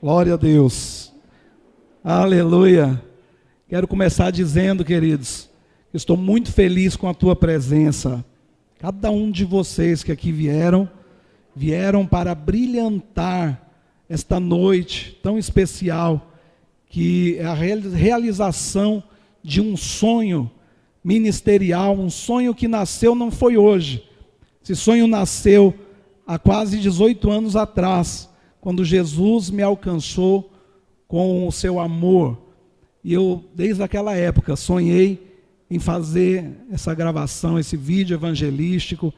Glória a Deus. Aleluia. Quero começar dizendo, queridos, que estou muito feliz com a tua presença. Cada um de vocês que aqui vieram para brilhantar esta noite tão especial, que é a realização de um sonho ministerial, um sonho que nasceu não foi hoje. Esse sonho nasceu há quase 18 anos atrás, quando Jesus me alcançou com o seu amor. E eu, desde aquela época, sonhei em fazer essa gravação, esse vídeo evangelístico,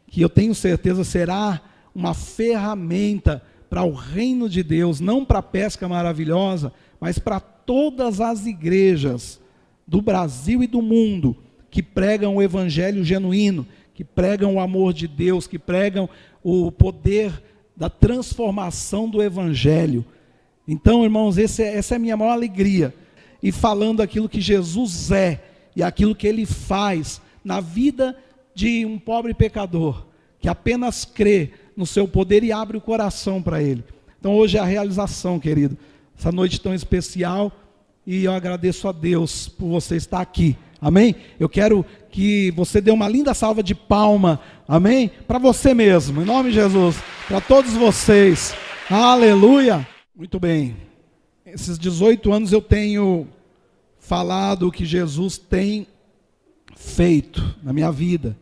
que eu tenho certeza será uma ferramenta para o reino de Deus, não para a pesca maravilhosa, mas para todas as igrejas do Brasil e do mundo, que pregam o evangelho genuíno, que pregam o amor de Deus, que pregam o poder da transformação do evangelho. Então, irmãos, essa é a minha maior alegria. E falando aquilo que Jesus é e aquilo que Ele faz na vida de um pobre pecador, que apenas crê no seu poder e abre o coração para Ele. Então hoje é a realização, querido, essa noite tão especial, e eu agradeço a Deus por você estar aqui, amém? Eu quero que você dê uma linda salva de palma, amém? Para você mesmo, em nome de Jesus, para todos vocês, aleluia! Muito bem, esses 18 anos eu tenho falado o que Jesus tem feito na minha vida,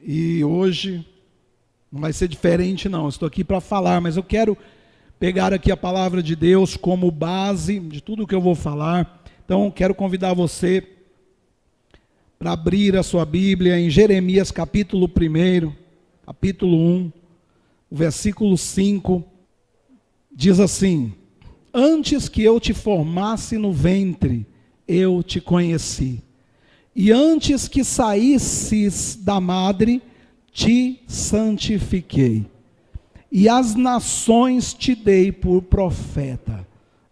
e hoje não vai ser diferente não, eu estou aqui para falar, mas eu quero pegar aqui a palavra de Deus como base de tudo o que eu vou falar. Então quero convidar você para abrir a sua Bíblia em Jeremias capítulo 1, capítulo 1, o versículo 5, diz assim: antes que eu te formasse no ventre, eu te conheci, e antes que saísses da madre, te santifiquei, e as nações te dei por profeta.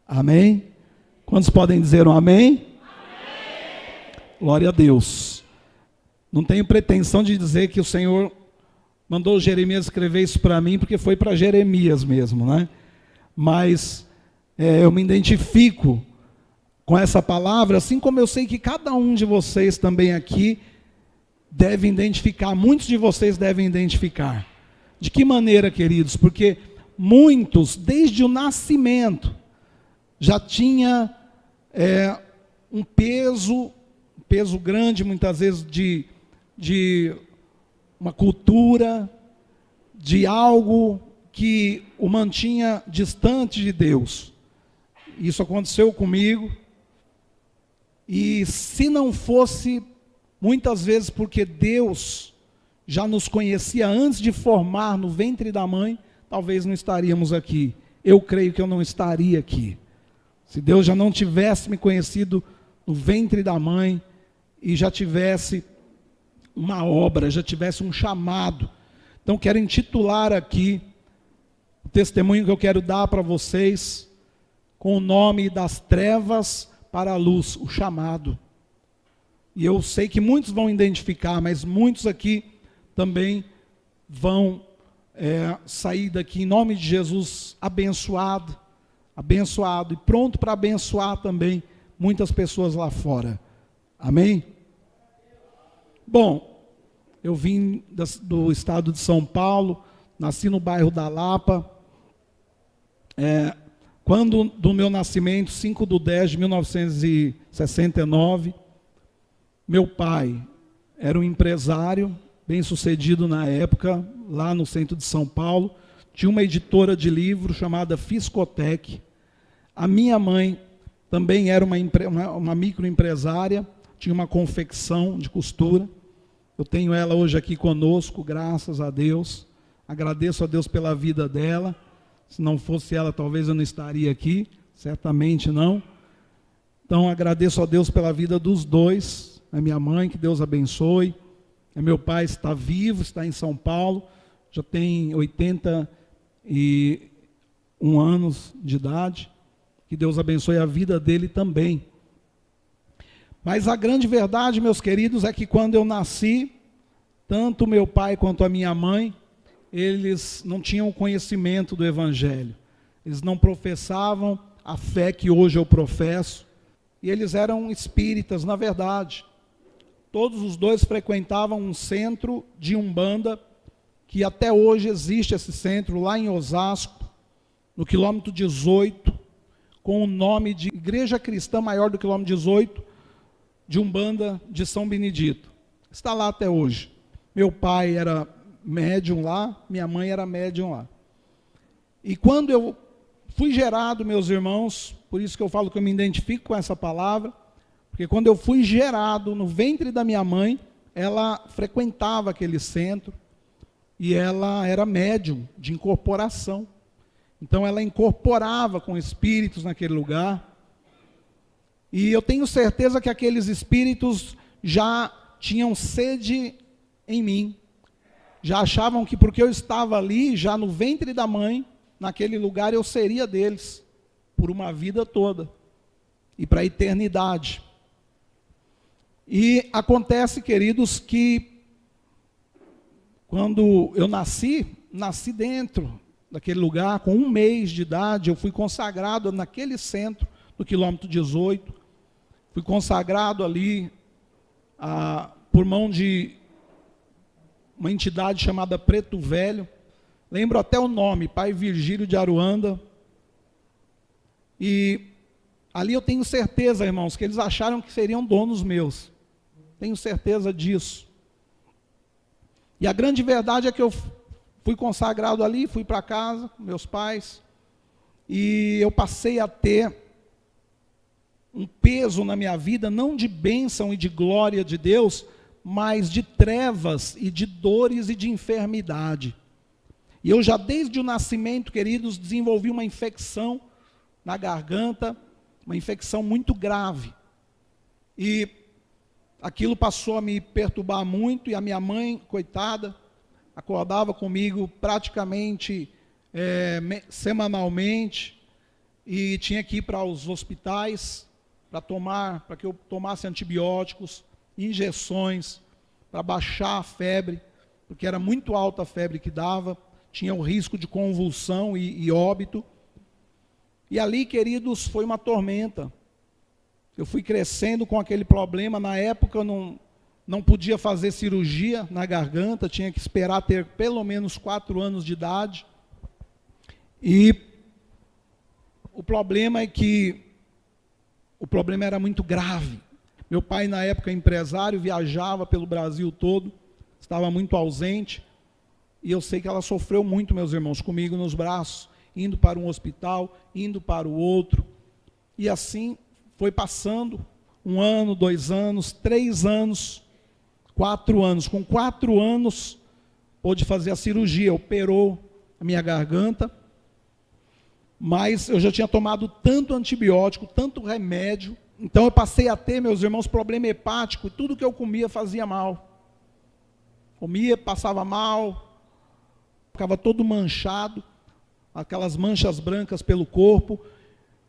Amém? Quantos podem dizer um amém? Amém. Glória a Deus. Não tenho pretensão de dizer que o Senhor mandou Jeremias escrever isso para mim, porque foi para Jeremias mesmo, né? Mas eu me identifico com essa palavra, assim como eu sei que cada um de vocês também aqui deve identificar, muitos de vocês devem identificar. De que maneira, queridos? Porque muitos, desde o nascimento, já tinha um peso grande, muitas vezes, de uma cultura, de algo que o mantinha distante de Deus. Isso aconteceu comigo, e se não fosse muitas vezes porque Deus já nos conhecia antes de formar no ventre da mãe, talvez não estaríamos aqui. Eu creio que eu não estaria aqui. Se Deus já não tivesse me conhecido no ventre da mãe e já tivesse uma obra, já tivesse um chamado. Então quero intitular aqui o testemunho que eu quero dar para vocês com o nome das trevas para a luz, o chamado. E eu sei que muitos vão identificar, mas muitos aqui também vão sair daqui em nome de Jesus abençoado e pronto para abençoar também muitas pessoas lá fora. Amém? Bom, eu vim do estado de São Paulo, nasci no bairro da Lapa. Quando do meu nascimento, 5/10/1969, meu pai era um empresário, bem sucedido na época, lá no centro de São Paulo. Tinha uma editora de livros chamada Fiscotec. A minha mãe também era uma microempresária, tinha uma confecção de costura. Eu tenho ela hoje aqui conosco, graças a Deus. Agradeço a Deus pela vida dela. Se não fosse ela, talvez eu não estaria aqui, certamente não. Então agradeço a Deus pela vida dos dois, a minha mãe, que Deus abençoe. Meu pai está vivo, está em São Paulo, já tem 81 anos de idade, que Deus abençoe a vida dele também. Mas a grande verdade, meus queridos, é que quando eu nasci, tanto meu pai quanto a minha mãe, eles não tinham conhecimento do Evangelho. eles não professavam a fé que hoje eu professo, e eles eram espíritas, na verdade. Todos os dois frequentavam um centro de Umbanda, que até hoje existe esse centro lá em Osasco, no quilômetro 18, com o nome de Igreja Cristã Maior do quilômetro 18, de Umbanda de São Benedito. Está lá até hoje. Meu pai era médium lá, minha mãe era médium lá. E quando eu fui gerado, meus irmãos, por isso que eu falo que eu me identifico com essa palavra, porque quando eu fui gerado no ventre da minha mãe, ela frequentava aquele centro e ela era médium de incorporação. Então ela incorporava com espíritos naquele lugar. E eu tenho certeza que aqueles espíritos já tinham sede em mim. Já achavam que porque eu estava ali, já no ventre da mãe, naquele lugar eu seria deles, por uma vida toda, e para a eternidade. E acontece, queridos, que quando eu nasci dentro daquele lugar, com 1 mês de idade, eu fui consagrado naquele centro, no quilômetro 18, fui consagrado ali por mão de uma entidade chamada Preto Velho, lembro até o nome, Pai Virgílio de Aruanda, e ali eu tenho certeza, irmãos, que eles acharam que seriam donos meus, tenho certeza disso. E a grande verdade é que eu fui consagrado ali, fui para casa com meus pais, e eu passei a ter um peso na minha vida, não de bênção e de glória de Deus, mas de trevas e de dores e de enfermidade. E eu já desde o nascimento, queridos, desenvolvi uma infecção na garganta, uma infecção muito grave. E aquilo passou a me perturbar muito, e a minha mãe, coitada, acordava comigo praticamente semanalmente, e tinha que ir para os hospitais para que eu tomasse antibióticos, injeções, para baixar a febre, porque era muito alta a febre que dava, tinha o risco de convulsão e óbito. E ali, queridos, foi uma tormenta. Eu fui crescendo com aquele problema. Na época eu não podia fazer cirurgia na garganta, tinha que esperar ter pelo menos 4 anos de idade. E o problema é que o problema era muito grave. Meu pai, na época, empresário, viajava pelo Brasil todo, estava muito ausente, e eu sei que ela sofreu muito, meus irmãos, comigo nos braços, indo para um hospital, indo para o outro, e assim foi passando 1 ano, 2 anos, 3 anos, 4 anos. Com 4 anos, pôde fazer a cirurgia, operou a minha garganta, mas eu já tinha tomado tanto antibiótico, tanto remédio, então eu passei a ter, meus irmãos, problema hepático, e tudo que eu comia fazia mal. Comia, passava mal, ficava todo manchado, aquelas manchas brancas pelo corpo,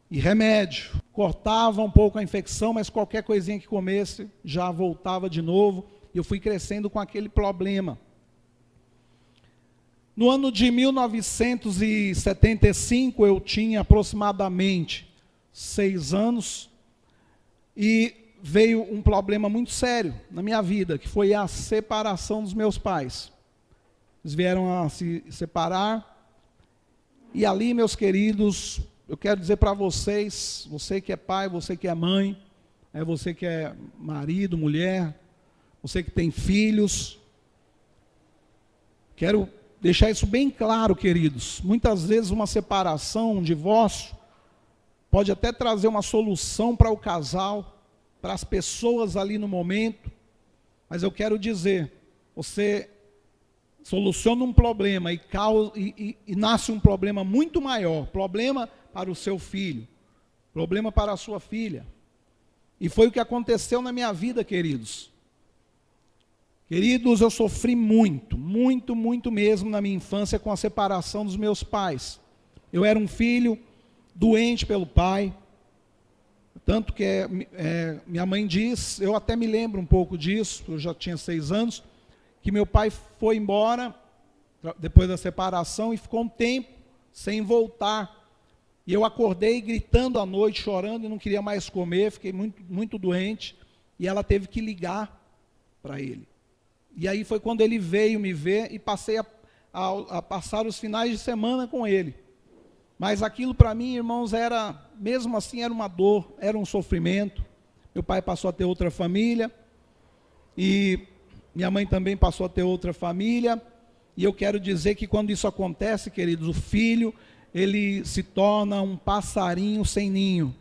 e remédio. Cortava um pouco a infecção, mas qualquer coisinha que comesse, já voltava de novo, e eu fui crescendo com aquele problema. No ano de 1975, eu tinha aproximadamente 6 anos, e veio um problema muito sério na minha vida, que foi a separação dos meus pais. Eles vieram a se separar, e ali, meus queridos, eu quero dizer para vocês, você que é pai, você que é mãe, você que é marido, mulher, você que tem filhos, quero deixar isso bem claro, queridos. Muitas vezes uma separação, um divórcio, pode até trazer uma solução para o casal, para as pessoas ali no momento, mas eu quero dizer, você soluciona um problema e nasce um problema muito maior, problema para o seu filho, problema para a sua filha. E foi o que aconteceu na minha vida, queridos. Queridos, eu sofri muito, muito, muito mesmo na minha infância com a separação dos meus pais. Eu era um filho doente pelo pai, tanto que minha mãe diz, eu até me lembro um pouco disso, eu já tinha 6 anos, que meu pai foi embora depois da separação e ficou um tempo sem voltar. E eu acordei gritando à noite, chorando e não queria mais comer, fiquei muito, muito doente. E ela teve que ligar para ele. E aí foi quando ele veio me ver e passei a passar os finais de semana com ele. Mas aquilo para mim, irmãos, mesmo assim era uma dor, era um sofrimento. Meu pai passou a ter outra família e minha mãe também passou a ter outra família. E eu quero dizer que quando isso acontece, queridos, o filho, ele se torna um passarinho sem ninho.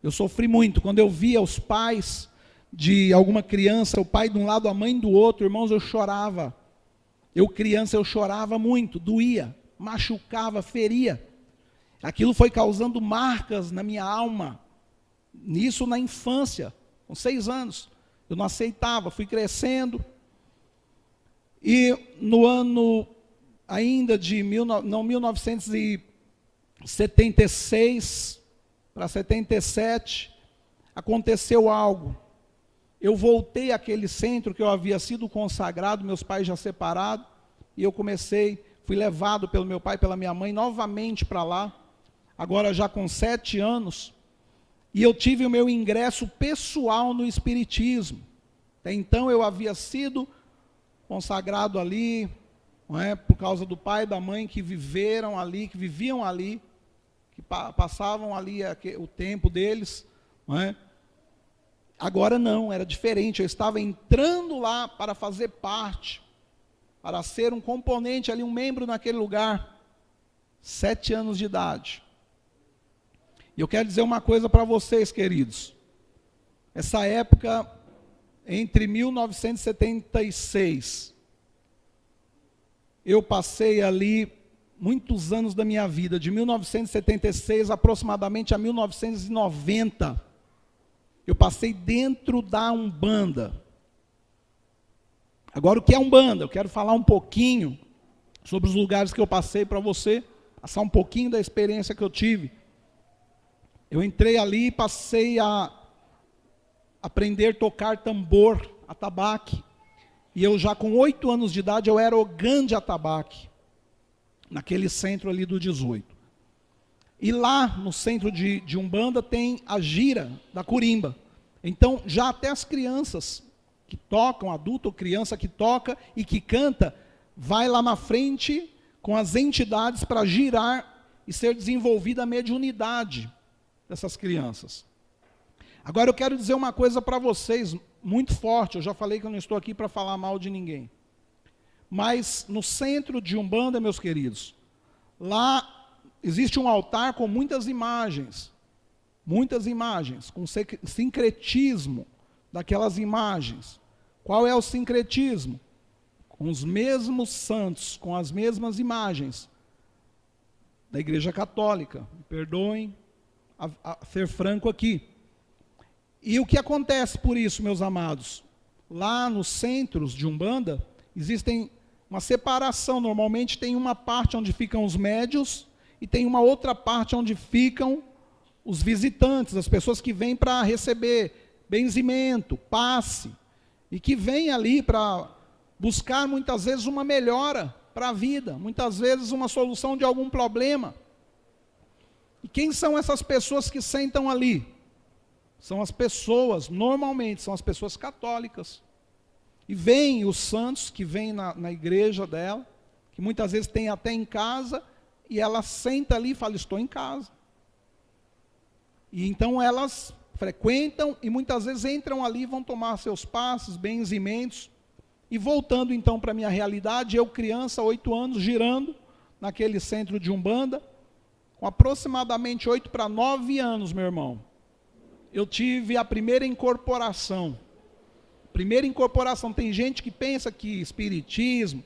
Eu sofri muito quando eu via os pais de alguma criança, o pai de um lado, a mãe do outro, irmãos, eu chorava. Eu criança, eu chorava muito, doía, machucava, feria. Aquilo foi causando marcas na minha alma. Nisso na infância, com 6 anos. Eu não aceitava, fui crescendo. E no ano ainda de 1976 para 77, aconteceu algo. Eu voltei àquele centro que eu havia sido consagrado, meus pais já separados, e eu fui levado pelo meu pai e pela minha mãe novamente para lá, agora já com 7 anos, e eu tive o meu ingresso pessoal no Espiritismo. Até então eu havia sido consagrado ali, não é, por causa do pai e da mãe que viviam ali, que passavam ali o tempo deles, não é? Agora não, era diferente, eu estava entrando lá para fazer parte, para ser um componente ali, um membro naquele lugar, 7 anos de idade. E eu quero dizer uma coisa para vocês, queridos, essa época, entre 1976, eu passei ali muitos anos da minha vida, de 1976 aproximadamente a 1990, eu passei dentro da Umbanda. Agora, o que é Umbanda? Eu quero falar um pouquinho sobre os lugares que eu passei para você, passar um pouquinho da experiência que eu tive. Eu entrei ali e passei a aprender a tocar tambor, atabaque. E eu já com 8 anos de idade, eu era o grande atabaque, naquele centro ali do 18. E lá no centro de Umbanda tem a gira da Curimba. Então já até as crianças que tocam, adulto ou criança que toca e que canta, vai lá na frente com as entidades para girar e ser desenvolvida a mediunidade dessas crianças. Agora eu quero dizer uma coisa para vocês, muito forte, eu já falei que eu não estou aqui para falar mal de ninguém. Mas no centro de Umbanda, meus queridos, lá existe um altar com muitas imagens, com sincretismo daquelas imagens. Qual é o sincretismo? Com os mesmos santos, com as mesmas imagens da Igreja Católica. Me perdoem a ser franco aqui. E o que acontece por isso, meus amados? Lá nos centros de Umbanda, existem uma separação. Normalmente tem uma parte onde ficam os médios e tem uma outra parte onde ficam os visitantes, as pessoas que vêm para receber benzimento, passe, e que vêm ali para buscar muitas vezes uma melhora para a vida, muitas vezes uma solução de algum problema. E quem são essas pessoas que sentam ali? São as pessoas, normalmente, são as pessoas católicas. E vêm os santos que vêm na igreja dela, que muitas vezes tem até em casa, e ela senta ali e fala, estou em casa. E então elas frequentam e muitas vezes entram ali, vão tomar seus passes, benzimentos. E voltando então para a minha realidade, eu criança, 8 anos, girando naquele centro de Umbanda, com aproximadamente 8 para 9 anos, meu irmão, eu tive a primeira incorporação. Primeira incorporação, tem gente que pensa que espiritismo,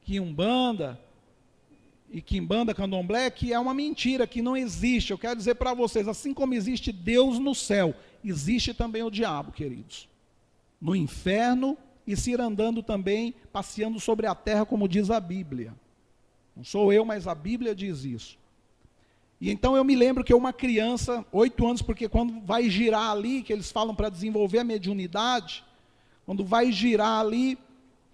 que Umbanda, e Quimbanda, Candomblé, que é uma mentira, que não existe. Eu quero dizer para vocês, assim como existe Deus no céu, existe também o diabo, queridos. No inferno, e se ir andando também, passeando sobre a terra, como diz a Bíblia. Não sou eu, mas a Bíblia diz isso. E então eu me lembro que eu, uma criança, 8 anos, porque quando vai girar ali, que eles falam para desenvolver a mediunidade, quando vai girar ali,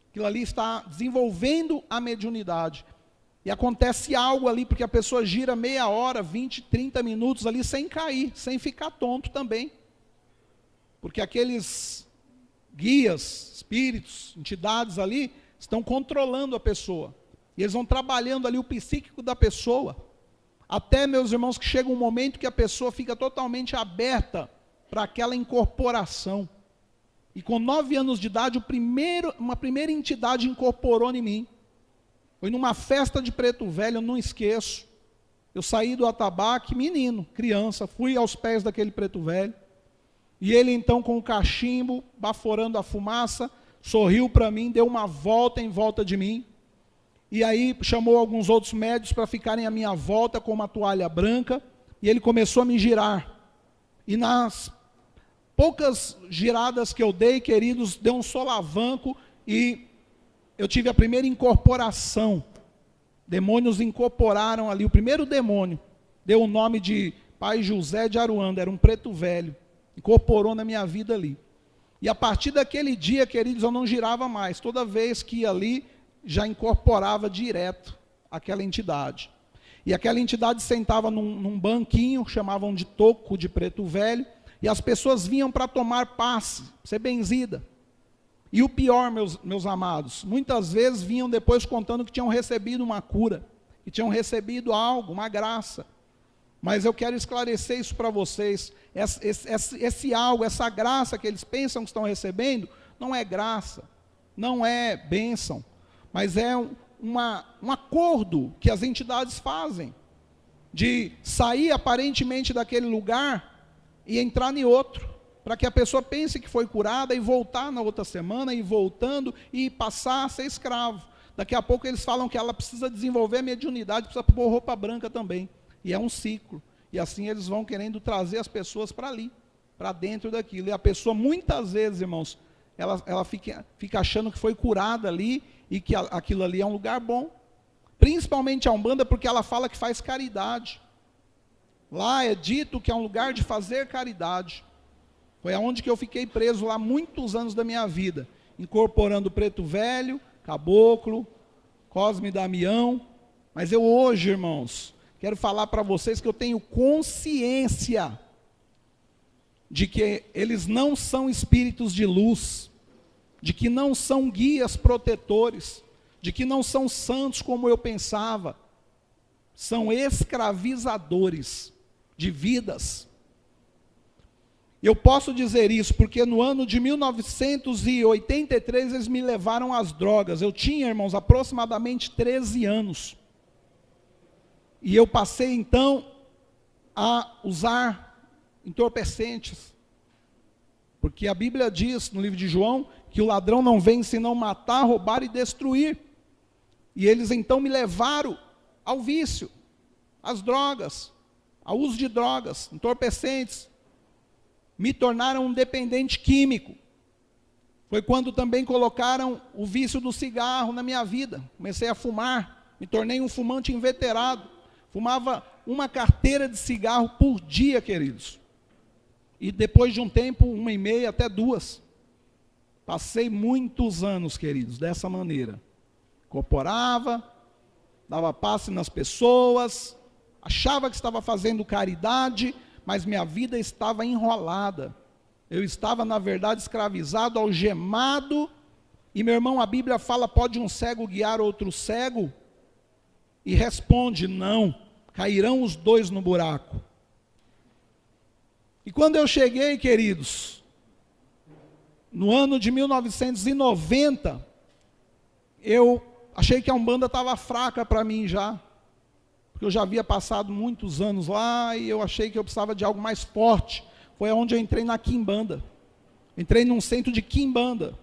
aquilo ali está desenvolvendo a mediunidade. E acontece algo ali, porque a pessoa gira meia hora, 20, 30 minutos ali sem cair, sem ficar tonto também. Porque aqueles guias, espíritos, entidades ali, estão controlando a pessoa. E eles vão trabalhando ali o psíquico da pessoa. Até, meus irmãos, que chega um momento que a pessoa fica totalmente aberta para aquela incorporação. E com 9 anos de idade, uma primeira entidade incorporou em mim. Foi numa festa de Preto Velho, eu não esqueço. Eu saí do atabaque, menino, criança, fui aos pés daquele Preto Velho. E ele então com o cachimbo, baforando a fumaça, sorriu para mim, deu uma volta em volta de mim. E aí chamou alguns outros médios para ficarem à minha volta com uma toalha branca. E ele começou a me girar. E nas poucas giradas que eu dei, queridos, deu um solavanco e eu tive a primeira incorporação. Demônios incorporaram ali, o primeiro demônio deu o nome de Pai José de Aruanda, era um preto velho, incorporou na minha vida ali. E a partir daquele dia, queridos, eu não girava mais, toda vez que ia ali, já incorporava direto aquela entidade. E aquela entidade sentava num banquinho, chamavam de toco de preto velho, e as pessoas vinham para tomar passe, ser benzida. E o pior, meus amados, muitas vezes vinham depois contando que tinham recebido uma cura, que tinham recebido algo, uma graça. Mas eu quero esclarecer isso para vocês, esse algo, essa graça que eles pensam que estão recebendo, não é graça, não é bênção, mas é um acordo que as entidades fazem, de sair aparentemente daquele lugar e entrar em outro, para que a pessoa pense que foi curada e voltar na outra semana, e voltando, e passar a ser escravo. Daqui a pouco eles falam que ela precisa desenvolver a mediunidade, precisa pôr roupa branca também. E é um ciclo. E assim eles vão querendo trazer as pessoas para ali, para dentro daquilo. E a pessoa, muitas vezes, irmãos, ela fica achando que foi curada ali, e que aquilo ali é um lugar bom. Principalmente a Umbanda, porque ela fala que faz caridade. Lá é dito que é um lugar de fazer caridade. Foi aonde que eu fiquei preso lá muitos anos da minha vida, incorporando Preto Velho, Caboclo, Cosme e Damião. Mas eu hoje, irmãos, quero falar para vocês que eu tenho consciência de que eles não são espíritos de luz, de que não são guias protetores, de que não são santos como eu pensava. São escravizadores de vidas. Eu posso dizer isso porque no ano de 1983 eles me levaram às drogas. Eu tinha, irmãos, aproximadamente 13 anos. E eu passei então a usar entorpecentes. Porque a Bíblia diz no livro de João que o ladrão não vem senão matar, roubar e destruir. E eles então me levaram ao vício, às drogas, ao uso de drogas, entorpecentes. Me tornaram um dependente químico. Foi quando também colocaram o vício do cigarro na minha vida. Comecei a fumar, me tornei um fumante inveterado. Fumava uma carteira de cigarro por dia, queridos. E depois de um tempo, 1,5 até 2. Passei muitos anos, queridos, dessa maneira. Incorporava, dava passe nas pessoas, achava que estava fazendo caridade, mas minha vida estava enrolada. Eu estava, na verdade, escravizado, algemado. E, meu irmão, a Bíblia fala, pode um cego guiar outro cego? E responde, não, cairão os dois no buraco. E quando eu cheguei, queridos, no ano de 1990, eu achei que a Umbanda estava fraca para mim já. Porque eu já havia passado muitos anos lá e eu achei que eu precisava de algo mais forte. Foi onde eu entrei na Quimbanda. Entrei num centro de Quimbanda.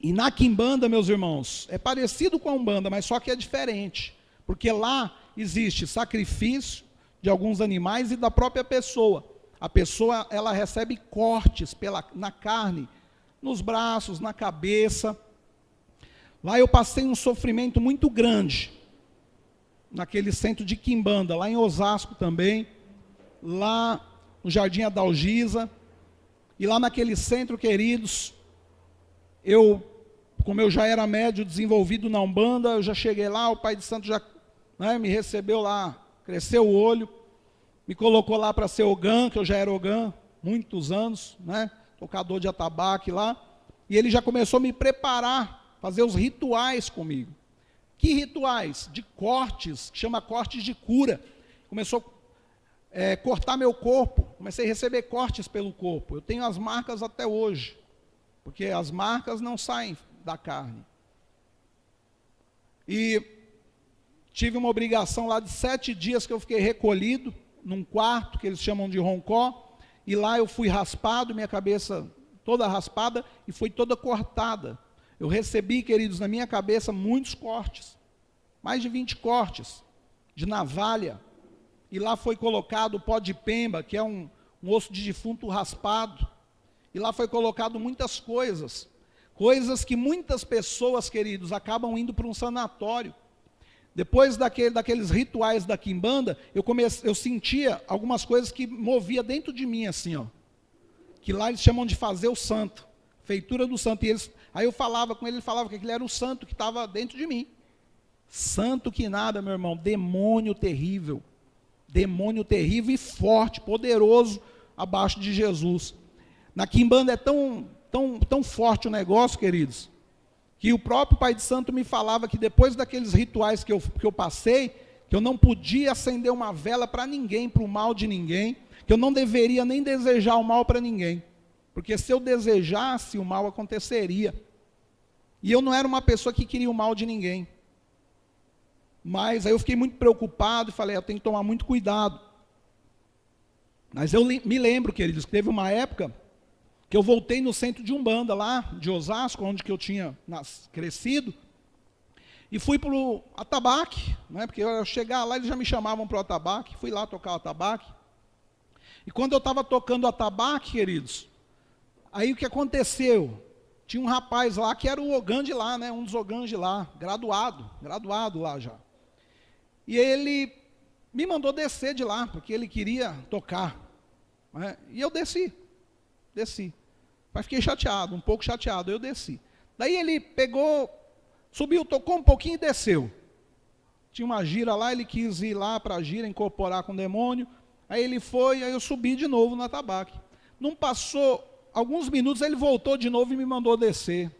E na Quimbanda, meus irmãos, é parecido com a Umbanda, mas só que é diferente. Porque lá existe sacrifício de alguns animais e da própria pessoa. A pessoa, ela recebe cortes na carne, nos braços, na cabeça. Lá eu passei um sofrimento muito grande. Naquele centro de Quimbanda, lá em Osasco também, lá no Jardim Adalgisa, e lá naquele centro, queridos, eu como eu já era médio desenvolvido na Umbanda, eu já cheguei lá, o pai de santo já, né, me recebeu lá, cresceu o olho, me colocou lá para ser ogã, que eu já era ogã, muitos anos, né, tocador de atabaque lá, e ele já começou a me preparar, fazer os rituais comigo. Que rituais? De cortes, que chama cortes de cura. Começou a cortar meu corpo, comecei a receber cortes pelo corpo. Eu tenho as marcas até hoje, porque as marcas não saem da carne. E tive uma obrigação lá de 7 dias que eu fiquei recolhido, num quarto, que eles chamam de roncó, e lá eu fui raspado, minha cabeça toda raspada, e foi toda cortada. Eu recebi, queridos, na minha cabeça, muitos cortes, mais de 20 cortes, de navalha, e lá foi colocado o pó de pemba, que é um osso de defunto raspado, e lá foi colocado muitas coisas que muitas pessoas, queridos, acabam indo para um sanatório. Depois daqueles rituais da quimbanda, eu sentia algumas coisas que movia dentro de mim, assim, ó, que lá eles chamam de fazer o santo, feitura do santo, e aí eu falava com ele falava que aquele era o santo que estava dentro de mim. Santo que nada, meu irmão, demônio terrível e forte, poderoso, abaixo de Jesus. Na quimbanda é tão forte o negócio, queridos, que o próprio pai de santo me falava que depois daqueles rituais que eu passei, que eu não podia acender uma vela para ninguém, para o mal de ninguém, que eu não deveria nem desejar o mal para ninguém, porque se eu desejasse, o mal aconteceria. E eu não era uma pessoa que queria o mal de ninguém. Mas aí eu fiquei muito preocupado e falei, eu tenho que tomar muito cuidado. Mas eu me lembro, queridos, que teve uma época que eu voltei no centro de Umbanda, lá de Osasco, onde que eu tinha crescido, e fui para o atabaque, né, porque eu chegar lá, eles já me chamavam para o atabaque, fui lá tocar o atabaque. E quando eu estava tocando o atabaque, queridos, aí o que aconteceu? Tinha um rapaz lá que era o ogã de lá, né, um dos ogãs de lá, graduado lá já. E ele me mandou descer de lá, porque ele queria tocar, né, e eu desci. Mas fiquei chateado, um pouco chateado, eu desci. Daí ele pegou, subiu, tocou um pouquinho e desceu. Tinha uma gira lá, ele quis ir lá para a gira, incorporar com o demônio. Aí ele foi, aí eu subi de novo no atabaque. Não passou alguns minutos, ele voltou de novo e me mandou descer.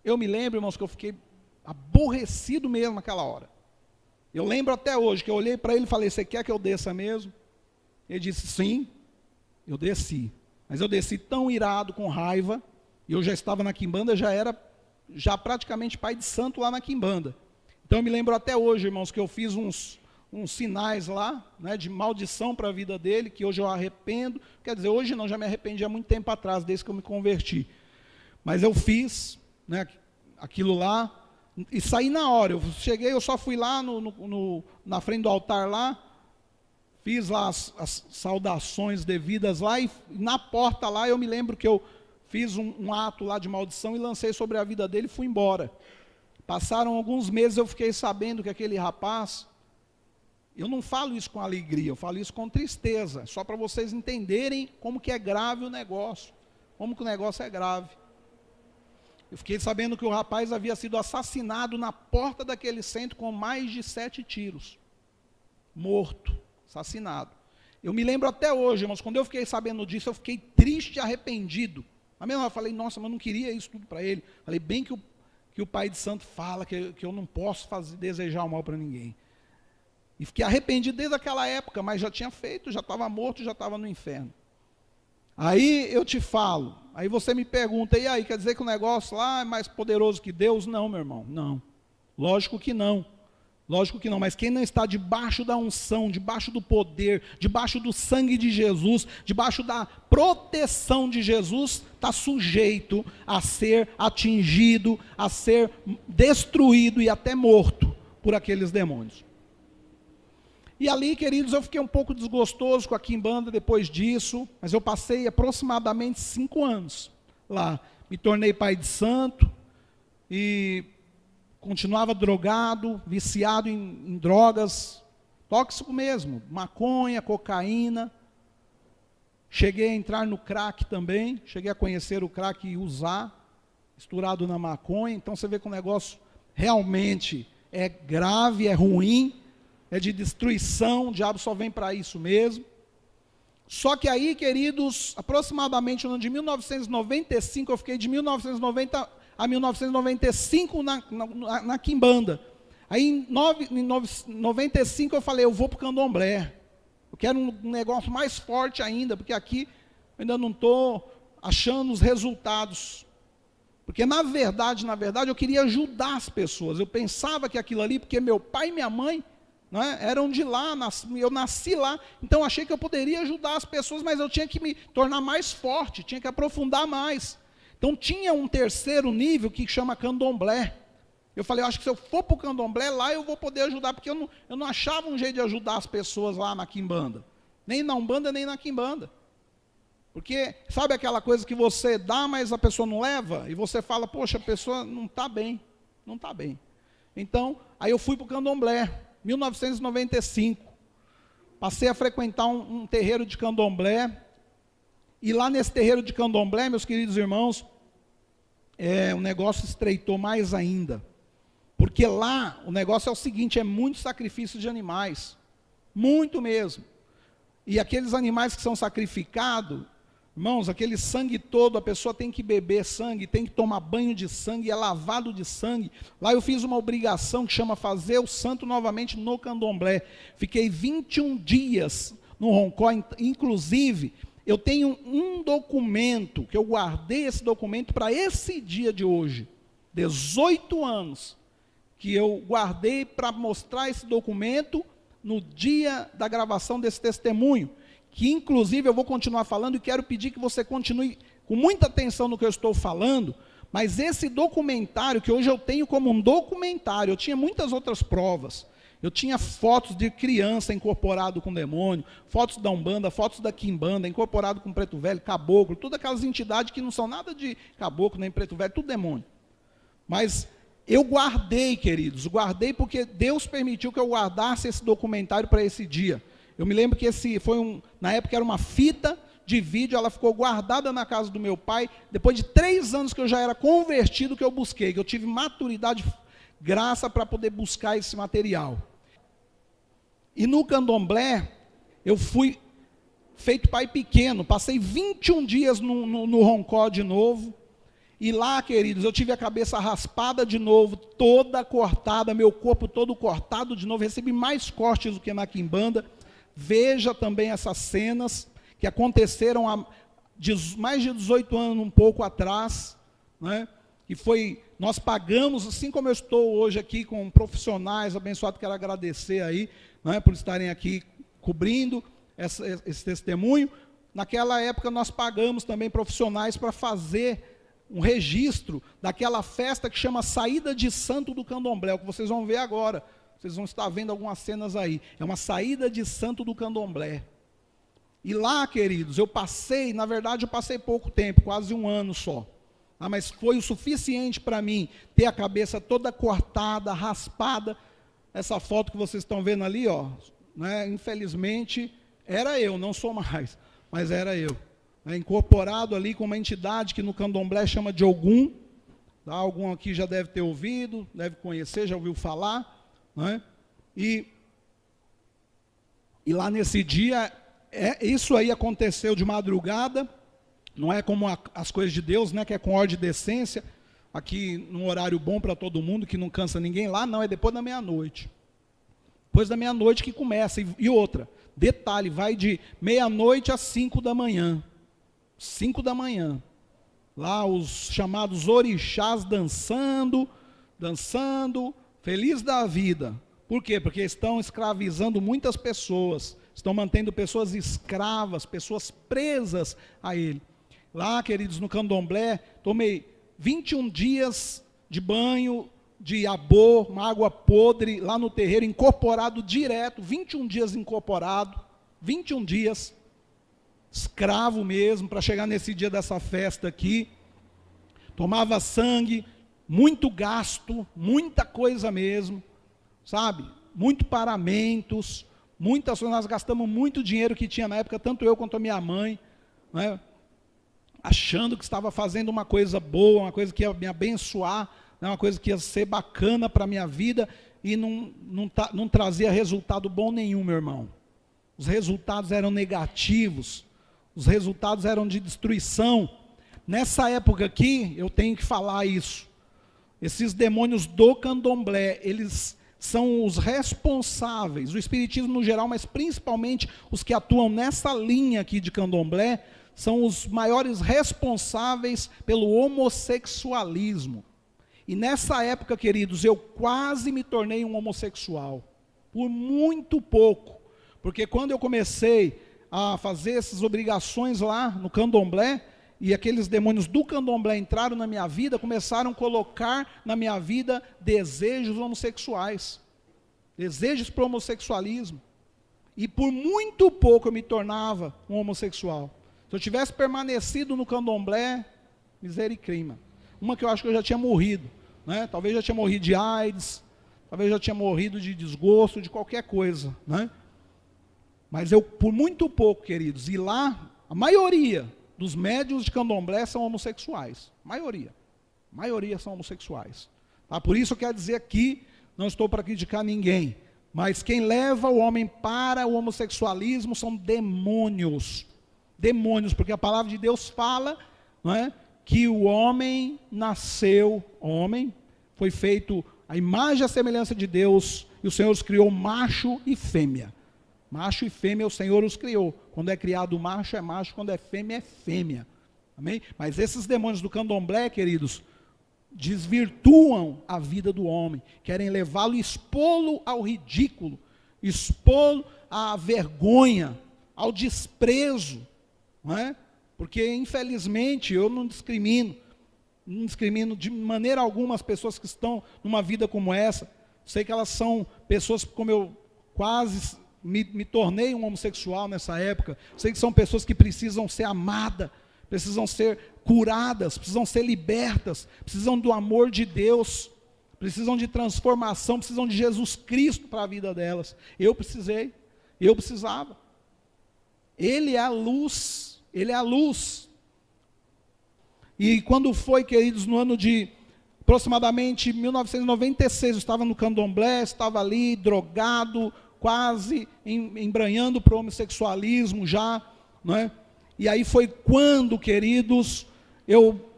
Eu me lembro, irmãos, que eu fiquei aborrecido mesmo naquela hora. Eu lembro até hoje, que eu olhei para ele e falei, você quer que eu desça mesmo? Ele disse, sim, eu desci. Mas eu desci tão irado, com raiva, e eu já estava na quimbanda, já praticamente pai de santo lá na quimbanda. Então eu me lembro até hoje, irmãos, que eu fiz uns sinais lá, né, de maldição para a vida dele, que hoje eu arrependo. Quer dizer, hoje não, já me arrependi há muito tempo atrás, desde que eu me converti. Mas eu fiz, né, aquilo lá, e saí na hora. Eu cheguei, eu só fui lá na frente do altar lá, fiz lá as saudações devidas lá, e na porta lá eu me lembro que eu fiz um ato lá de maldição e lancei sobre a vida dele e fui embora. Passaram alguns meses, eu fiquei sabendo que aquele rapaz, eu não falo isso com alegria, eu falo isso com tristeza, só para vocês entenderem como que é grave o negócio, como que o negócio é grave. Eu fiquei sabendo que o rapaz havia sido assassinado na porta daquele centro com mais de 7 tiros, morto, assassinado. Eu me lembro até hoje, irmãos, quando eu fiquei sabendo disso, eu fiquei triste e arrependido. A mesma hora eu falei, nossa, mas eu não queria isso tudo para ele. Falei, bem que o pai de santo fala que eu não posso desejar o mal para ninguém. E fiquei arrependido desde aquela época, mas já tinha feito, já estava morto, já estava no inferno. Aí eu te falo, aí você me pergunta, e aí, quer dizer que o negócio lá é mais poderoso que Deus? Não, meu irmão, não. Lógico que não. Lógico que não, mas quem não está debaixo da unção, debaixo do poder, debaixo do sangue de Jesus, debaixo da proteção de Jesus, está sujeito a ser atingido, a ser destruído e até morto por aqueles demônios. E ali, queridos, eu fiquei um pouco desgostoso com a quimbanda depois disso, mas eu passei aproximadamente 5 anos lá. Me tornei pai de santo e continuava drogado, viciado em drogas, tóxico mesmo, maconha, cocaína. Cheguei a entrar no crack também, cheguei a conhecer o crack e usar. misturado na maconha. Então você vê que o negócio realmente é grave, é ruim, é de destruição, o diabo só vem para isso mesmo. Só que aí, queridos, aproximadamente no ano de 1995, eu fiquei de 1990 a 1995 na quimbanda. Aí em 95 eu falei, eu vou para o candomblé. Eu quero um negócio mais forte ainda, porque aqui eu ainda não estou achando os resultados. Porque na verdade, eu queria ajudar as pessoas. Eu pensava que aquilo ali, porque meu pai e minha mãe, né, eram de lá, eu nasci lá, então achei que eu poderia ajudar as pessoas, mas eu tinha que me tornar mais forte, tinha que aprofundar mais. Então tinha um terceiro nível que chama candomblé. Eu falei, eu acho que se eu for para o candomblé, lá eu vou poder ajudar, porque eu não achava um jeito de ajudar as pessoas lá na quimbanda. Nem na umbanda, nem na quimbanda. Porque, sabe aquela coisa que você dá, mas a pessoa não leva? E você fala, poxa, a pessoa não está bem, não está bem. Então, aí eu fui para o candomblé, 1995. Passei a frequentar um terreiro de candomblé. E lá nesse terreiro de candomblé, meus queridos irmãos, o negócio estreitou mais ainda. Porque lá o negócio é o seguinte, é muito sacrifício de animais. Muito mesmo. E aqueles animais que são sacrificados, irmãos, aquele sangue todo, a pessoa tem que beber sangue, tem que tomar banho de sangue, é lavado de sangue. Lá eu fiz uma obrigação que chama fazer o santo novamente no candomblé. Fiquei 21 dias no Roncó, inclusive, eu tenho um documento, que eu guardei esse documento para esse dia de hoje, 18 anos, que eu guardei para mostrar esse documento no dia da gravação desse testemunho, que inclusive eu vou continuar falando e quero pedir que você continue com muita atenção no que eu estou falando, mas esse documentário, que hoje eu tenho como um documentário, eu tinha muitas outras provas, eu tinha fotos de criança incorporado com demônio, fotos da Umbanda, fotos da Quimbanda, incorporado com Preto Velho, Caboclo, todas aquelas entidades que não são nada de Caboclo, nem Preto Velho, tudo demônio. Mas eu guardei, queridos, guardei porque Deus permitiu que eu guardasse esse documentário para esse dia. Eu me lembro que esse foi na época era uma fita de vídeo, ela ficou guardada na casa do meu pai, depois de 3 anos que eu já era convertido, que eu busquei, que eu tive maturidade, graça para poder buscar esse material. E no candomblé, eu fui feito pai pequeno, passei 21 dias no Roncó de novo, e lá, queridos, eu tive a cabeça raspada de novo, toda cortada, meu corpo todo cortado de novo, recebi mais cortes do que na quimbanda. Veja também essas cenas que aconteceram há mais de 18 anos, um pouco atrás, né? E nós pagamos, assim como eu estou hoje aqui com profissionais abençoados, quero agradecer aí, né, por estarem aqui cobrindo esse testemunho. Naquela época nós pagamos também profissionais para fazer um registro daquela festa que chama Saída de Santo do Candomblé, o que vocês vão ver agora. Vocês vão estar vendo algumas cenas aí. É uma saída de santo do candomblé. E lá, queridos, na verdade eu passei pouco tempo, quase 1 ano só. Mas foi o suficiente para mim ter a cabeça toda cortada, raspada. Essa foto que vocês estão vendo ali, ó, né, infelizmente, era eu, não sou mais, mas era eu. Incorporado ali com uma entidade que no candomblé chama de Ogum. Tá? Algum aqui já deve ter ouvido, deve conhecer, já ouviu falar. Né? E lá nesse dia, isso aí aconteceu de madrugada, não é como as coisas de Deus, né, que é com ordem de decência, aqui num horário bom para todo mundo, que não cansa ninguém, lá não, é depois da meia-noite. Depois da meia-noite que começa, e outra, detalhe, vai de meia-noite às 5 da manhã, 5 da manhã, lá os chamados orixás dançando, feliz da vida. Por quê? Porque estão escravizando muitas pessoas, estão mantendo pessoas escravas, pessoas presas a ele. Lá, queridos, no candomblé, tomei 21 dias de banho, de abô, uma água podre, lá no terreiro, incorporado direto, 21 dias incorporado, 21 dias, escravo mesmo, para chegar nesse dia dessa festa aqui. Tomava sangue, muito gasto, muita coisa mesmo, sabe? Muito paramentos, muitas coisas, nós gastamos muito dinheiro que tinha na época, tanto eu quanto a minha mãe, né? achando que estava fazendo uma coisa boa, uma coisa que ia me abençoar, né, uma coisa que ia ser bacana para a minha vida, e não trazia resultado bom nenhum, meu irmão. Os resultados eram negativos, os resultados eram de destruição. Nessa época aqui, eu tenho que falar isso. Esses demônios do candomblé, eles são os responsáveis, o espiritismo no geral, mas principalmente os que atuam nessa linha aqui de candomblé, são os maiores responsáveis pelo homossexualismo. E nessa época, queridos, eu quase me tornei um homossexual, por muito pouco, porque quando eu comecei a fazer essas obrigações lá no candomblé, e aqueles demônios do candomblé entraram na minha vida, começaram a colocar na minha vida desejos homossexuais, desejos para o homossexualismo, e por muito pouco eu me tornava um homossexual. Se eu tivesse permanecido no candomblé, misericórdia. Uma que eu acho que eu já tinha morrido, né? Talvez já tinha morrido de AIDS, talvez já tinha morrido de desgosto, de qualquer coisa, né? Mas eu, por muito pouco, queridos, e lá, a maioria dos médiuns de candomblé são homossexuais. Maioria são homossexuais. Tá? Por isso eu quero dizer aqui, não estou para criticar ninguém, mas quem leva o homem para o homossexualismo são demônios. Demônios, porque a palavra de Deus fala, não é, que o homem nasceu, homem, foi feito a imagem e a semelhança de Deus, e o Senhor os criou macho e fêmea. Macho e fêmea o Senhor os criou. Quando é criado macho é macho, quando é fêmea. Amém? Mas esses demônios do candomblé, queridos, desvirtuam a vida do homem. Querem levá-lo e expô-lo ao ridículo, expô-lo à vergonha, ao desprezo. Não é? Porque, infelizmente, eu não discrimino de maneira alguma as pessoas que estão numa vida como essa. Sei que elas são pessoas como eu quase me tornei um homossexual nessa época. Sei que são pessoas que precisam ser amadas, precisam ser curadas, precisam ser libertas, precisam do amor de Deus, precisam de transformação, precisam de Jesus Cristo para a vida delas. Eu precisava. Ele é a luz, Ele é a luz. E quando foi, queridos, no ano de aproximadamente 1996, eu estava no candomblé, estava ali drogado, quase embranhando para o homossexualismo já, não é? E aí foi quando, queridos, eu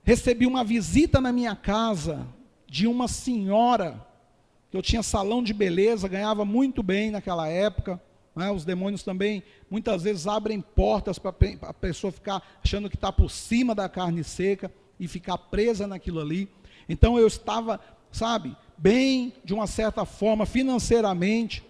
recebi uma visita na minha casa de uma senhora, que eu tinha salão de beleza, ganhava muito bem naquela época, não é? Os demônios também, muitas vezes, abrem portas para a pessoa ficar achando que está por cima da carne seca, e ficar presa naquilo ali. Então eu estava, sabe, bem, de uma certa forma, financeiramente,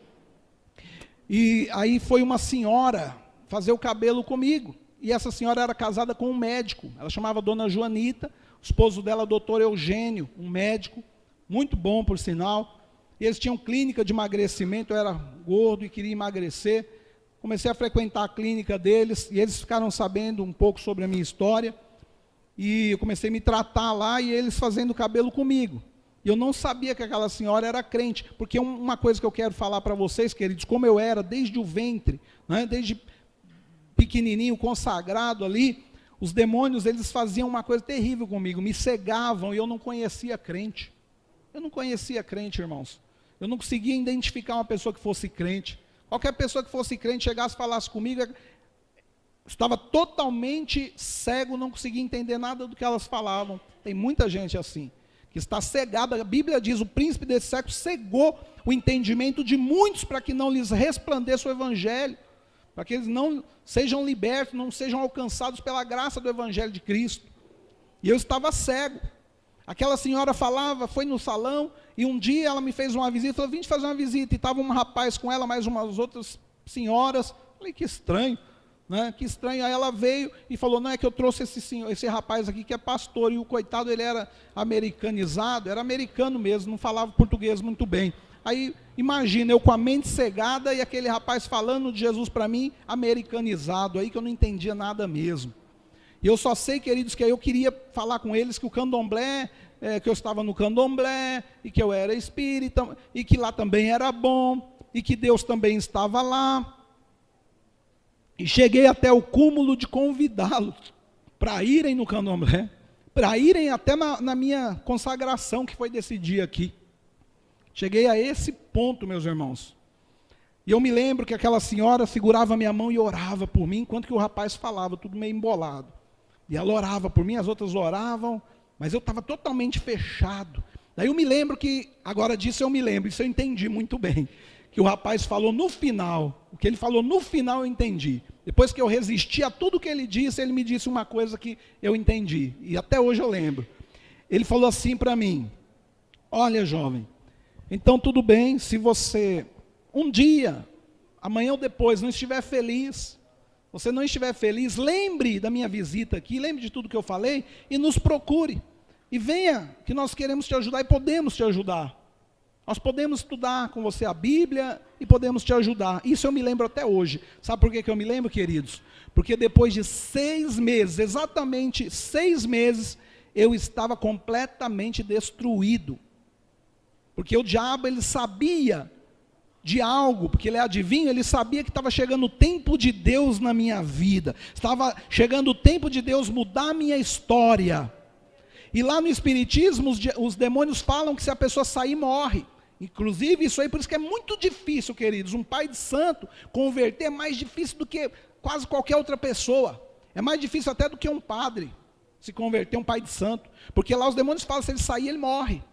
e aí foi uma senhora fazer o cabelo comigo, e essa senhora era casada com um médico, ela chamava Dona Joanita, o esposo dela, doutor Eugênio, um médico, muito bom por sinal, e eles tinham clínica de emagrecimento, eu era gordo e queria emagrecer, comecei a frequentar a clínica deles, e eles ficaram sabendo um pouco sobre a minha história, e eu comecei a me tratar lá, e eles fazendo cabelo comigo. E eu não sabia que aquela senhora era crente, porque uma coisa que eu quero falar para vocês, queridos, como eu era desde o ventre, né, desde pequenininho, consagrado ali, os demônios, eles faziam uma coisa terrível comigo, me cegavam, e eu não conhecia crente. Eu não conhecia crente, irmãos. Eu não conseguia identificar uma pessoa que fosse crente. Qualquer pessoa que fosse crente, chegasse e falasse comigo, estava totalmente cego, não conseguia entender nada do que elas falavam. Tem muita gente assim, que está cegada. A Bíblia diz, o príncipe desse século cegou o entendimento de muitos para que não lhes resplandeça o evangelho, para que eles não sejam libertos, não sejam alcançados pela graça do evangelho de Cristo. E eu estava cego. Aquela senhora falava, foi no salão, e um dia ela me fez uma visita, falou, vim te fazer uma visita, e estava um rapaz com ela, mais umas outras senhoras. Falei, que estranho. Né? Que estranho, aí ela veio e falou, não, é que eu trouxe esse rapaz aqui que é pastor, e o coitado, ele era americanizado, era americano mesmo, não falava português muito bem. Aí, imagina, eu com a mente cegada, e aquele rapaz falando de Jesus para mim, americanizado, aí que eu não entendia nada mesmo. E eu só sei, queridos, que aí eu queria falar com eles que o candomblé, que eu estava no candomblé, e que eu era espírita, e que lá também era bom, e que Deus também estava lá. E cheguei até o cúmulo de convidá-los para irem no candomblé, para irem até na minha consagração, que foi desse dia aqui. Cheguei a esse ponto, meus irmãos. E eu me lembro que aquela senhora segurava minha mão e orava por mim, enquanto que o rapaz falava, tudo meio embolado. E ela orava por mim, as outras oravam, mas eu estava totalmente fechado. Daí eu me lembro que, agora disso eu me lembro, isso eu entendi muito bem, que o rapaz falou no final, o que ele falou no final eu entendi. Depois que eu resisti a tudo que ele me disse uma coisa que eu entendi, e até hoje eu lembro. Ele falou assim para mim: olha, jovem, então tudo bem, se você um dia, amanhã ou depois, não estiver feliz, você não estiver feliz, lembre da minha visita aqui, lembre de tudo que eu falei e nos procure. E venha, que nós queremos te ajudar e podemos te ajudar. Nós podemos estudar com você a Bíblia e podemos te ajudar. Isso eu me lembro até hoje. Sabe por que eu me lembro, queridos? Porque depois de 6 meses, exatamente 6 meses, eu estava completamente destruído. Porque o diabo, ele sabia de algo, porque ele é adivinho, ele sabia que estava chegando o tempo de Deus na minha vida. Estava chegando o tempo de Deus mudar a minha história. E lá no Espiritismo, os demônios falam que se a pessoa sair, morre. Inclusive, isso aí, por isso que é muito difícil, queridos, um pai de santo converter é mais difícil do que quase qualquer outra pessoa. É mais difícil até do que um padre se converter, um pai de santo. Porque lá os demônios falam que se ele sair, ele morre.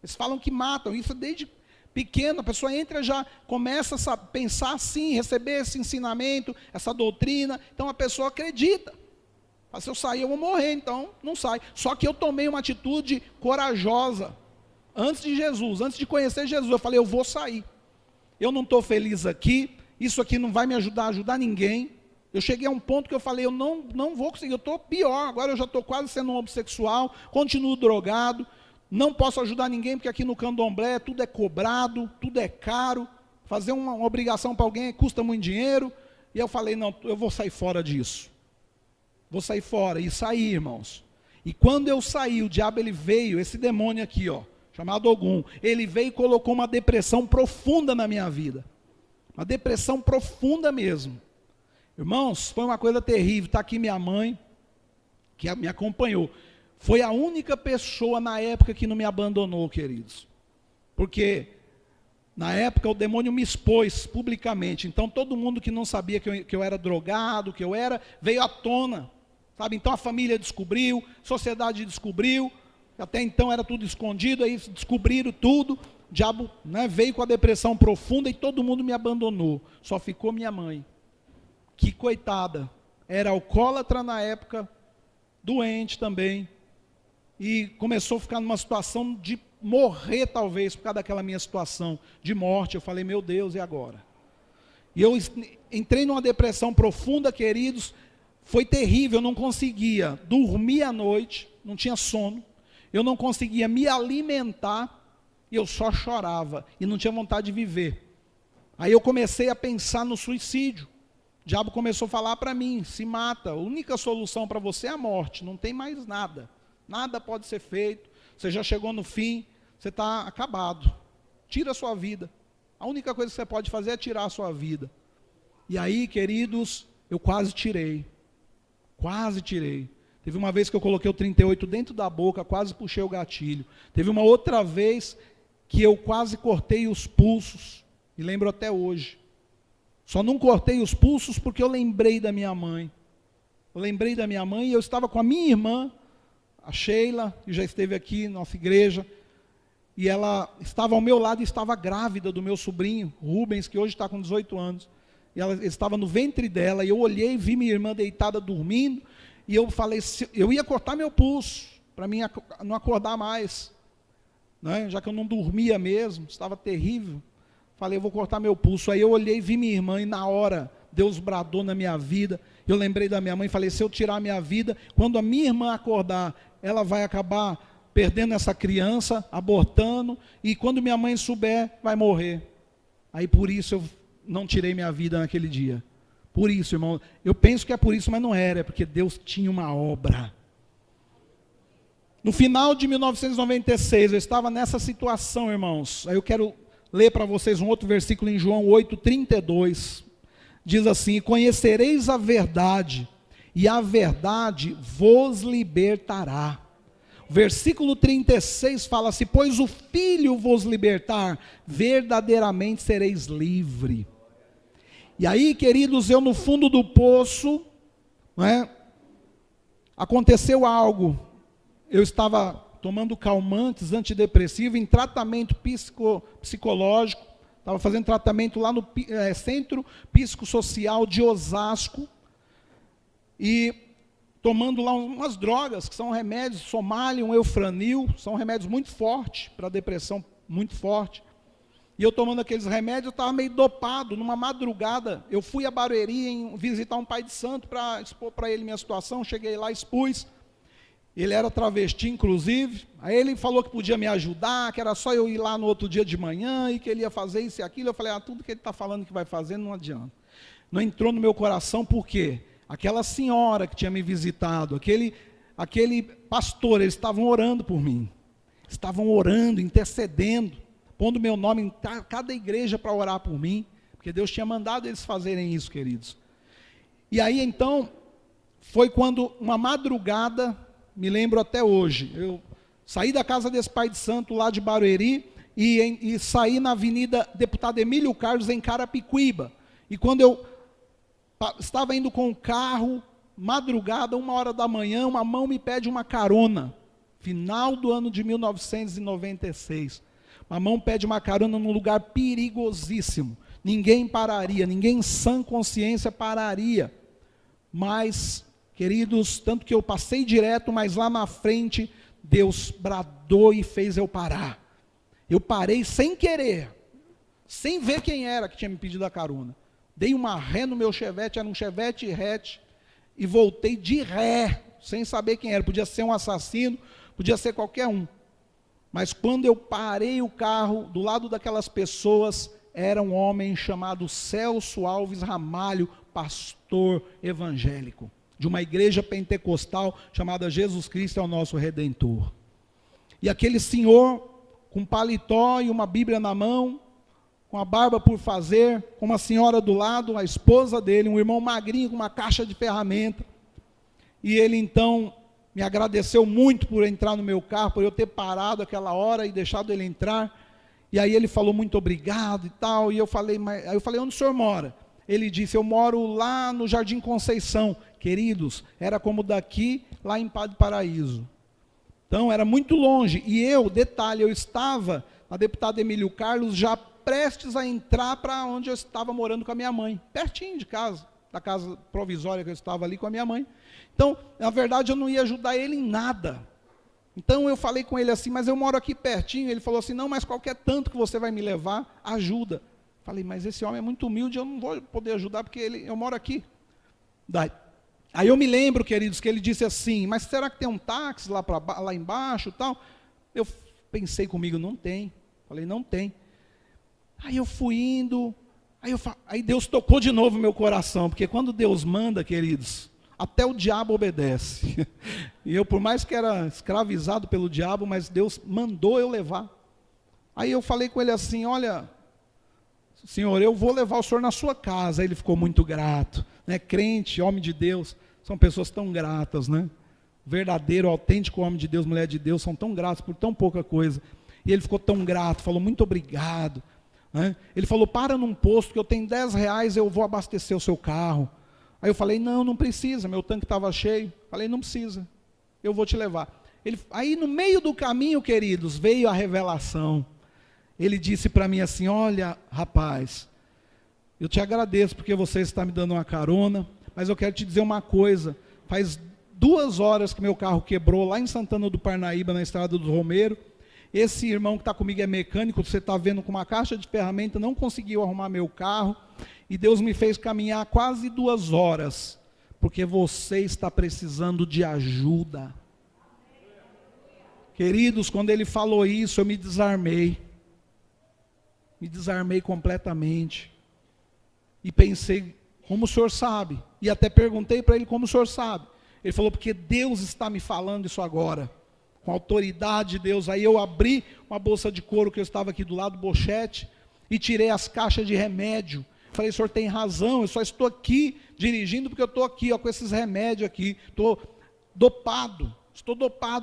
Eles falam que matam. Isso desde pequeno, a pessoa entra, já começa a pensar assim, receber esse ensinamento, essa doutrina. Então a pessoa acredita. Se eu sair, eu vou morrer, então não sai. Só que eu tomei uma atitude corajosa. Antes de Jesus, antes de conhecer Jesus, eu falei, eu vou sair. Eu não estou feliz aqui, isso aqui não vai me ajudar a ajudar ninguém. Eu cheguei a um ponto que eu falei, eu não vou conseguir, eu estou pior, agora eu já estou quase sendo um homossexual, continuo drogado, não posso ajudar ninguém, porque aqui no candomblé tudo é cobrado, tudo é caro, fazer uma obrigação para alguém custa muito dinheiro. E eu falei, não, eu vou sair fora disso. Vou sair fora, e saí, irmãos. E quando eu saí, o diabo ele veio, esse demônio aqui, ó, chamado Ogum, ele veio e colocou uma depressão profunda na minha vida. Uma depressão profunda mesmo. Irmãos, foi uma coisa terrível. Está aqui minha mãe, que me acompanhou. Foi a única pessoa na época que não me abandonou, queridos. Porque na época o demônio me expôs publicamente. Então todo mundo que não sabia que eu era drogado, que eu era, veio à tona. Sabe? Então a família descobriu, a sociedade descobriu. Até então era tudo escondido, aí descobriram tudo. O diabo, né, veio com a depressão profunda e todo mundo me abandonou. Só ficou minha mãe. Que coitada. Era alcoólatra na época, doente também. E começou a ficar numa situação de morrer talvez, por causa daquela minha situação de morte. Eu falei, meu Deus, e agora? E eu entrei numa depressão profunda, queridos. Foi terrível, eu não conseguia dormir à noite, não tinha sono. Eu não conseguia me alimentar, e eu só chorava, e não tinha vontade de viver. Aí eu comecei a pensar no suicídio. O diabo começou a falar para mim, se mata, a única solução para você é a morte, não tem mais nada. Nada pode ser feito, você já chegou no fim, você está acabado. Tira a sua vida. A única coisa que você pode fazer é tirar a sua vida. E aí, queridos, eu quase tirei. Quase tirei. Teve uma vez que eu coloquei o 38 dentro da boca, quase puxei o gatilho. Teve uma outra vez que eu quase cortei os pulsos. Me lembro até hoje. Só não cortei os pulsos porque eu lembrei da minha mãe. Eu lembrei da minha mãe e eu estava com a minha irmã, a Sheila, que já esteve aqui na nossa igreja, e ela estava ao meu lado e estava grávida do meu sobrinho, Rubens, que hoje está com 18 anos. E ela estava no ventre dela, e eu olhei e vi minha irmã deitada dormindo, e eu falei, eu ia cortar meu pulso, para mim não acordar mais, né? Já que eu não dormia mesmo, estava terrível. Falei, eu vou cortar meu pulso. Aí eu olhei e vi minha irmã, e na hora, Deus bradou na minha vida. Eu lembrei da minha mãe, falei, se eu tirar a minha vida, quando a minha irmã acordar, ela vai acabar perdendo essa criança, abortando, e quando minha mãe souber, vai morrer. Aí por isso eu não tirei minha vida naquele dia. Por isso, irmão, eu penso que é por isso, mas não era, é porque Deus tinha uma obra. No final de 1996, eu estava nessa situação, irmãos. Aí eu quero ler para vocês um outro versículo em João 8:32. Diz assim, conhecereis a verdade, e a verdade vos libertará. O versículo 36 fala assim: pois o Filho vos libertar, verdadeiramente sereis livre. E aí, queridos, eu no fundo do poço, não é? Aconteceu algo. Eu estava tomando calmantes, antidepressivo, em tratamento psicológico, estava fazendo tratamento lá no Centro Psicossocial de Osasco, e tomando lá umas drogas, que são remédios, Somalium, Eufranil, são remédios muito fortes, para depressão muito forte. E eu tomando aqueles remédios, eu estava meio dopado. Numa madrugada, eu fui a Barueri visitar um pai de santo para expor para ele minha situação. Cheguei lá, expus. Ele era travesti, inclusive. Aí ele falou que podia me ajudar, que era só eu ir lá no outro dia de manhã e que ele ia fazer isso e aquilo. Eu falei: tudo que ele está falando que vai fazer não adianta. Não entrou no meu coração, por quê? Aquela senhora que tinha me visitado, aquele pastor, eles estavam orando por mim. Estavam orando, intercedendo, pondo meu nome em cada igreja para orar por mim, porque Deus tinha mandado eles fazerem isso, queridos. E aí então, foi quando uma madrugada, me lembro até hoje, eu saí da casa desse pai de santo lá de Barueri e saí na Avenida Deputado Emílio Carlos, em Carapicuíba. E quando eu estava indo com o carro, madrugada, 1h da manhã, uma mão me pede uma carona, final do ano de 1996. Uma mão pede uma carona num lugar perigosíssimo. Ninguém pararia, ninguém em sã consciência pararia. Mas, queridos, tanto que eu passei direto, mas lá na frente, Deus bradou e fez eu parar. Eu parei sem querer, sem ver quem era que tinha me pedido a carona. Dei uma ré no meu Chevette, era um Chevette hatch, e voltei de ré, sem saber quem era. Podia ser um assassino, podia ser qualquer um. Mas quando eu parei o carro, do lado daquelas pessoas, era um homem chamado Celso Alves Ramalho, pastor evangélico, de uma igreja pentecostal chamada Jesus Cristo é o Nosso Redentor. E aquele senhor, com paletó e uma Bíblia na mão, com a barba por fazer, com uma senhora do lado, a esposa dele, um irmão magrinho com uma caixa de ferramenta. E ele então me agradeceu muito por entrar no meu carro, por eu ter parado aquela hora e deixado ele entrar. E aí ele falou muito obrigado e tal. E eu falei, onde o senhor mora? Ele disse: eu moro lá no Jardim Conceição. Queridos, era como daqui, lá em Padre Paraíso. Então era muito longe. E eu, detalhe, eu estava na Deputada Emílio Carlos, já prestes a entrar para onde eu estava morando com a minha mãe, pertinho de casa, da casa provisória que eu estava ali com a minha mãe. Então, na verdade, eu não ia ajudar ele em nada. Então eu falei com ele assim: mas eu moro aqui pertinho. Ele falou assim: não, mas qualquer tanto que você vai me levar, ajuda. Falei: mas esse homem é muito humilde, eu não vou poder ajudar porque eu moro aqui. Aí eu me lembro, queridos, que ele disse assim: mas será que tem um táxi lá embaixo e tal? Eu pensei comigo: não tem. Falei: não tem. Aí eu fui indo, aí Deus tocou de novo meu coração, porque quando Deus manda, queridos, até o diabo obedece. E eu, por mais que era escravizado pelo diabo, mas Deus mandou eu levar. Aí eu falei com ele assim: olha, senhor, eu vou levar o senhor na sua casa. Aí ele ficou muito grato, né? Crente, homem de Deus, são pessoas tão gratas, né? Verdadeiro, autêntico homem de Deus, mulher de Deus, são tão gratos por tão pouca coisa. E ele ficou tão grato, falou: muito obrigado. Ele falou: para num posto que eu tenho R$10, eu vou abastecer o seu carro. Aí eu falei: não precisa, meu tanque estava cheio. Falei: não precisa, eu vou te levar. Aí no meio do caminho, queridos, veio a revelação. Ele disse para mim assim: olha, rapaz, eu te agradeço porque você está me dando uma carona, mas eu quero te dizer uma coisa: faz 2 horas que meu carro quebrou lá em Santana do Parnaíba, na estrada do Romeiro. Esse irmão que está comigo é mecânico, você está vendo, com uma caixa de ferramenta, não conseguiu arrumar meu carro, e Deus me fez caminhar quase 2 horas, porque você está precisando de ajuda. Queridos, quando ele falou isso, eu me desarmei completamente, e pensei: como o senhor sabe? E até perguntei para ele: como o senhor sabe? Ele falou: porque Deus está me falando isso agora, com a autoridade de Deus. Aí eu abri uma bolsa de couro que eu estava aqui do lado do bochete, e tirei as caixas de remédio. Falei: o senhor tem razão, eu só estou aqui dirigindo porque eu estou aqui, ó, com esses remédios aqui, estou dopado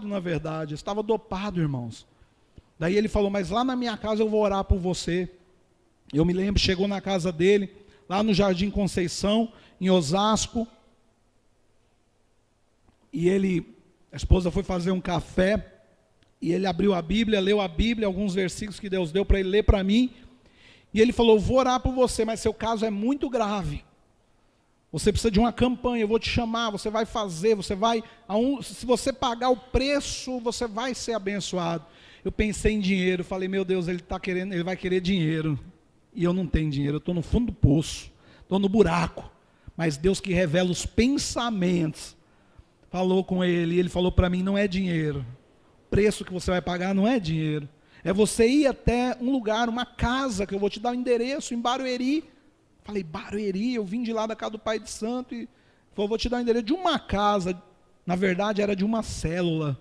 na verdade, eu estava dopado, irmãos. Daí ele falou, mas lá na minha casa eu vou orar por você. Eu me lembro, chegou na casa dele, lá no Jardim Conceição, em Osasco, e a esposa foi fazer um café, e ele abriu a Bíblia, leu a Bíblia, alguns versículos que Deus deu para ele ler para mim, e ele falou, vou orar por você, mas seu caso é muito grave, você precisa de uma campanha, eu vou te chamar, você vai fazer, se você pagar o preço, você vai ser abençoado. Eu pensei em dinheiro, falei, meu Deus, ele vai querer dinheiro, e eu não tenho dinheiro, eu estou no fundo do poço, estou no buraco, mas Deus que revela os pensamentos, falou com ele, e ele falou para mim, não é dinheiro, o preço que você vai pagar não é dinheiro, é você ir até um lugar, uma casa, que eu vou te dar o endereço, em Barueri. Falei, Barueri, eu vim de lá da casa do Pai de Santo, e falou, vou te dar o endereço de uma casa, na verdade era de uma célula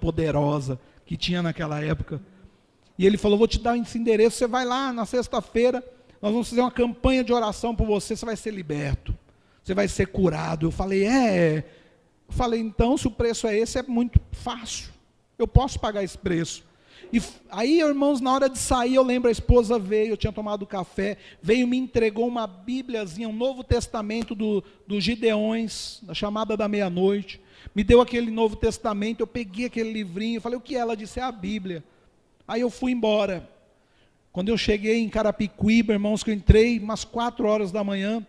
poderosa, que tinha naquela época, e ele falou, vou te dar esse endereço, você vai lá na sexta-feira, nós vamos fazer uma campanha de oração por você, você vai ser liberto, você vai ser curado. Eu falei, então se o preço é esse, é muito fácil, eu posso pagar esse preço. E aí, irmãos, na hora de sair, eu lembro, a esposa veio, eu tinha tomado café, veio e me entregou uma bíbliazinha, um Novo Testamento dos Gideões, da chamada da meia-noite, me deu aquele Novo Testamento, eu peguei aquele livrinho, falei, o que é? Ela disse, é a Bíblia. Aí eu fui embora. Quando eu cheguei em Carapicuíba, irmãos, que eu entrei umas 4 horas da manhã,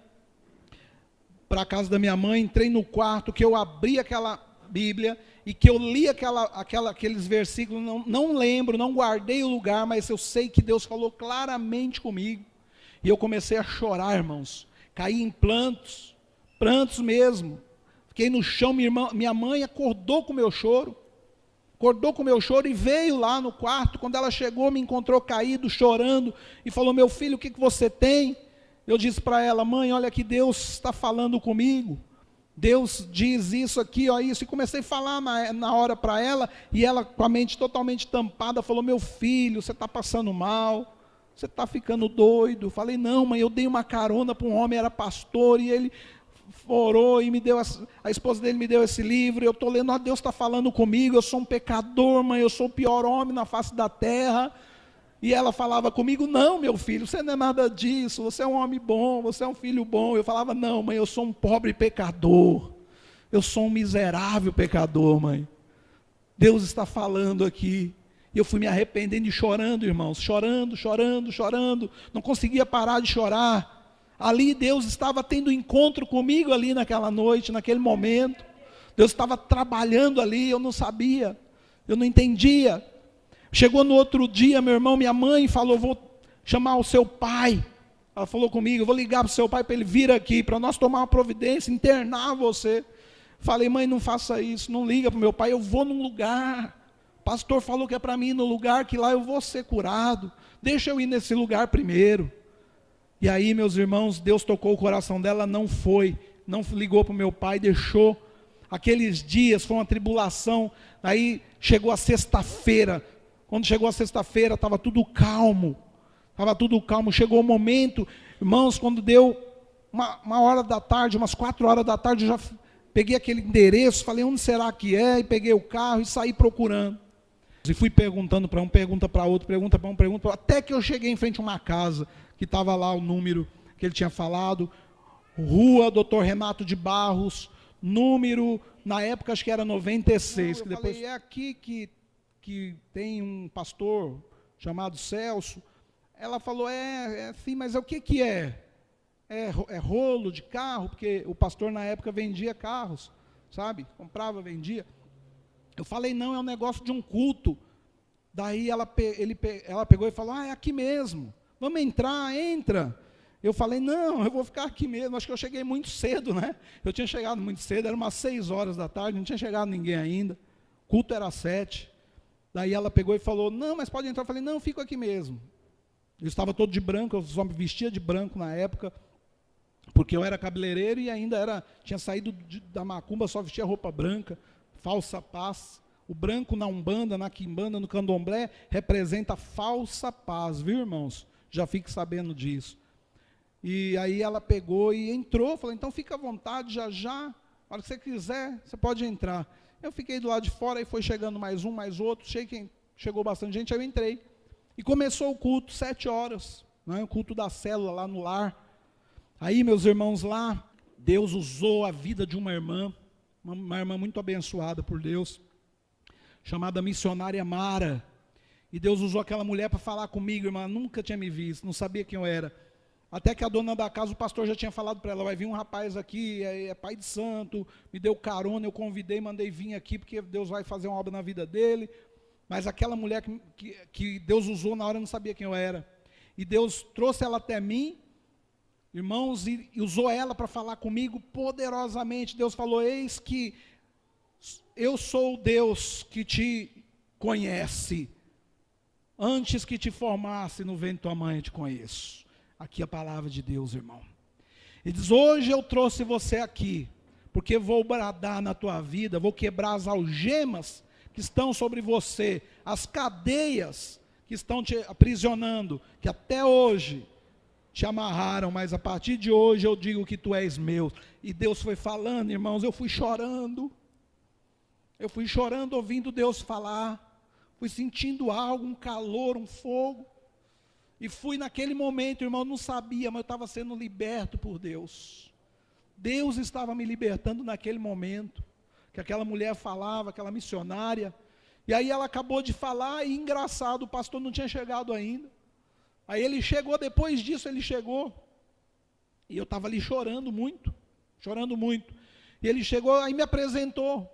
para a casa da minha mãe, entrei no quarto, que eu abri aquela Bíblia, e que eu li aqueles versículos, não lembro, não guardei o lugar, mas eu sei que Deus falou claramente comigo, e eu comecei a chorar, irmãos, caí em prantos mesmo, fiquei no chão, minha mãe acordou com o meu choro, e veio lá no quarto, quando ela chegou, me encontrou caído, chorando, e falou, meu filho, o que você tem? Eu disse para ela, mãe, olha que Deus está falando comigo, Deus diz isso aqui, ó, isso, e comecei a falar na hora para ela, e ela com a mente totalmente tampada, falou, meu filho, você está passando mal, você está ficando doido. Falei, não, mãe, eu dei uma carona para um homem, era pastor, e ele orou, e a esposa dele me deu esse livro, eu estou lendo, ó, Deus está falando comigo, eu sou um pecador, mãe, eu sou o pior homem na face da terra. E ela falava comigo, não, meu filho, você não é nada disso, você é um homem bom, você é um filho bom. Eu falava, não, mãe, eu sou um pobre pecador, eu sou um miserável pecador, mãe. Deus está falando aqui. E eu fui me arrependendo e chorando, irmãos, chorando, não conseguia parar de chorar. Ali Deus estava tendo encontro comigo ali naquela noite, naquele momento. Deus estava trabalhando ali, eu não sabia, eu não entendia. Chegou no outro dia, meu irmão, minha mãe falou, vou chamar o seu pai. Ela falou comigo, eu vou ligar para o seu pai para ele vir aqui, para nós tomar uma providência, internar você. Falei, mãe, não faça isso, não liga para o meu pai, eu vou num lugar. O pastor falou que é para mim ir no lugar, que lá eu vou ser curado. Deixa eu ir nesse lugar primeiro. E aí, meus irmãos, Deus tocou o coração dela, não ligou para o meu pai, deixou. Aqueles dias foi uma tribulação. Aí chegou a sexta-feira. Quando chegou a sexta-feira, estava tudo calmo. Chegou o momento, irmãos, quando deu uma hora da tarde, umas 4 horas da tarde, eu já peguei aquele endereço, falei, onde será que é? E peguei o carro e saí procurando. E fui perguntando para um, pergunta para outro, pergunta para um, até que eu cheguei em frente a uma casa, que estava lá o número que ele tinha falado, Rua Dr. Renato de Barros, número, na época acho que era 96. Que depois... falei, é aqui que tem um pastor chamado Celso. Ela falou, sim, mas o que é? É rolo de carro, porque o pastor na época vendia carros, sabe? Comprava, vendia. Eu falei, não, é um negócio de um culto. Daí ela pegou e falou, é aqui mesmo, vamos entrar, entra. Eu falei, não, eu vou ficar aqui mesmo. Acho que eu cheguei muito cedo, né? Eu tinha chegado muito cedo, era umas 6 horas da tarde, não tinha chegado ninguém ainda. O culto era 7. Daí ela pegou e falou, não, mas pode entrar. Eu falei, não, fico aqui mesmo. Eu estava todo de branco, eu só me vestia de branco na época, porque eu era cabeleireiro e ainda tinha saído da macumba, só vestia roupa branca, falsa paz. O branco na Umbanda, na Quimbanda, no Candomblé, representa falsa paz, viu, irmãos? Já fique sabendo disso. E aí ela pegou e entrou, falou, então fica à vontade, já, a hora que você quiser, você pode entrar. Eu fiquei do lado de fora, aí foi chegando mais um, mais outro, chegou bastante gente, aí eu entrei. E começou o culto, 7 horas, né, o culto da célula lá no lar. Aí, meus irmãos, lá, Deus usou a vida de uma irmã muito abençoada por Deus, chamada missionária Mara. E Deus usou aquela mulher para falar comigo, irmã, nunca tinha me visto, não sabia quem eu era. Até que a dona da casa, o pastor já tinha falado para ela, vai vir um rapaz aqui, é pai de santo, me deu carona, eu convidei, mandei vir aqui, porque Deus vai fazer uma obra na vida dele. Mas aquela mulher que Deus usou na hora, eu não sabia quem eu era. E Deus trouxe ela até mim, irmãos, e usou ela para falar comigo poderosamente. Deus falou, eis que eu sou o Deus que te conhece. Antes que te formasse no ventre de tua mãe, eu te conheço. Aqui a palavra de Deus, irmão. Ele diz, hoje eu trouxe você aqui, porque vou bradar na tua vida, vou quebrar as algemas que estão sobre você, as cadeias que estão te aprisionando, que até hoje te amarraram, mas a partir de hoje eu digo que tu és meu. E Deus foi falando, irmãos, eu fui chorando ouvindo Deus falar, fui sentindo algo, um calor, um fogo. E fui naquele momento, irmão, não sabia, mas eu estava sendo liberto por Deus. Deus estava me libertando naquele momento, que aquela mulher falava, aquela missionária. E aí ela acabou de falar, e engraçado, o pastor não tinha chegado ainda. Aí ele chegou, depois disso ele chegou. E eu estava ali chorando muito. E ele chegou, aí me apresentou.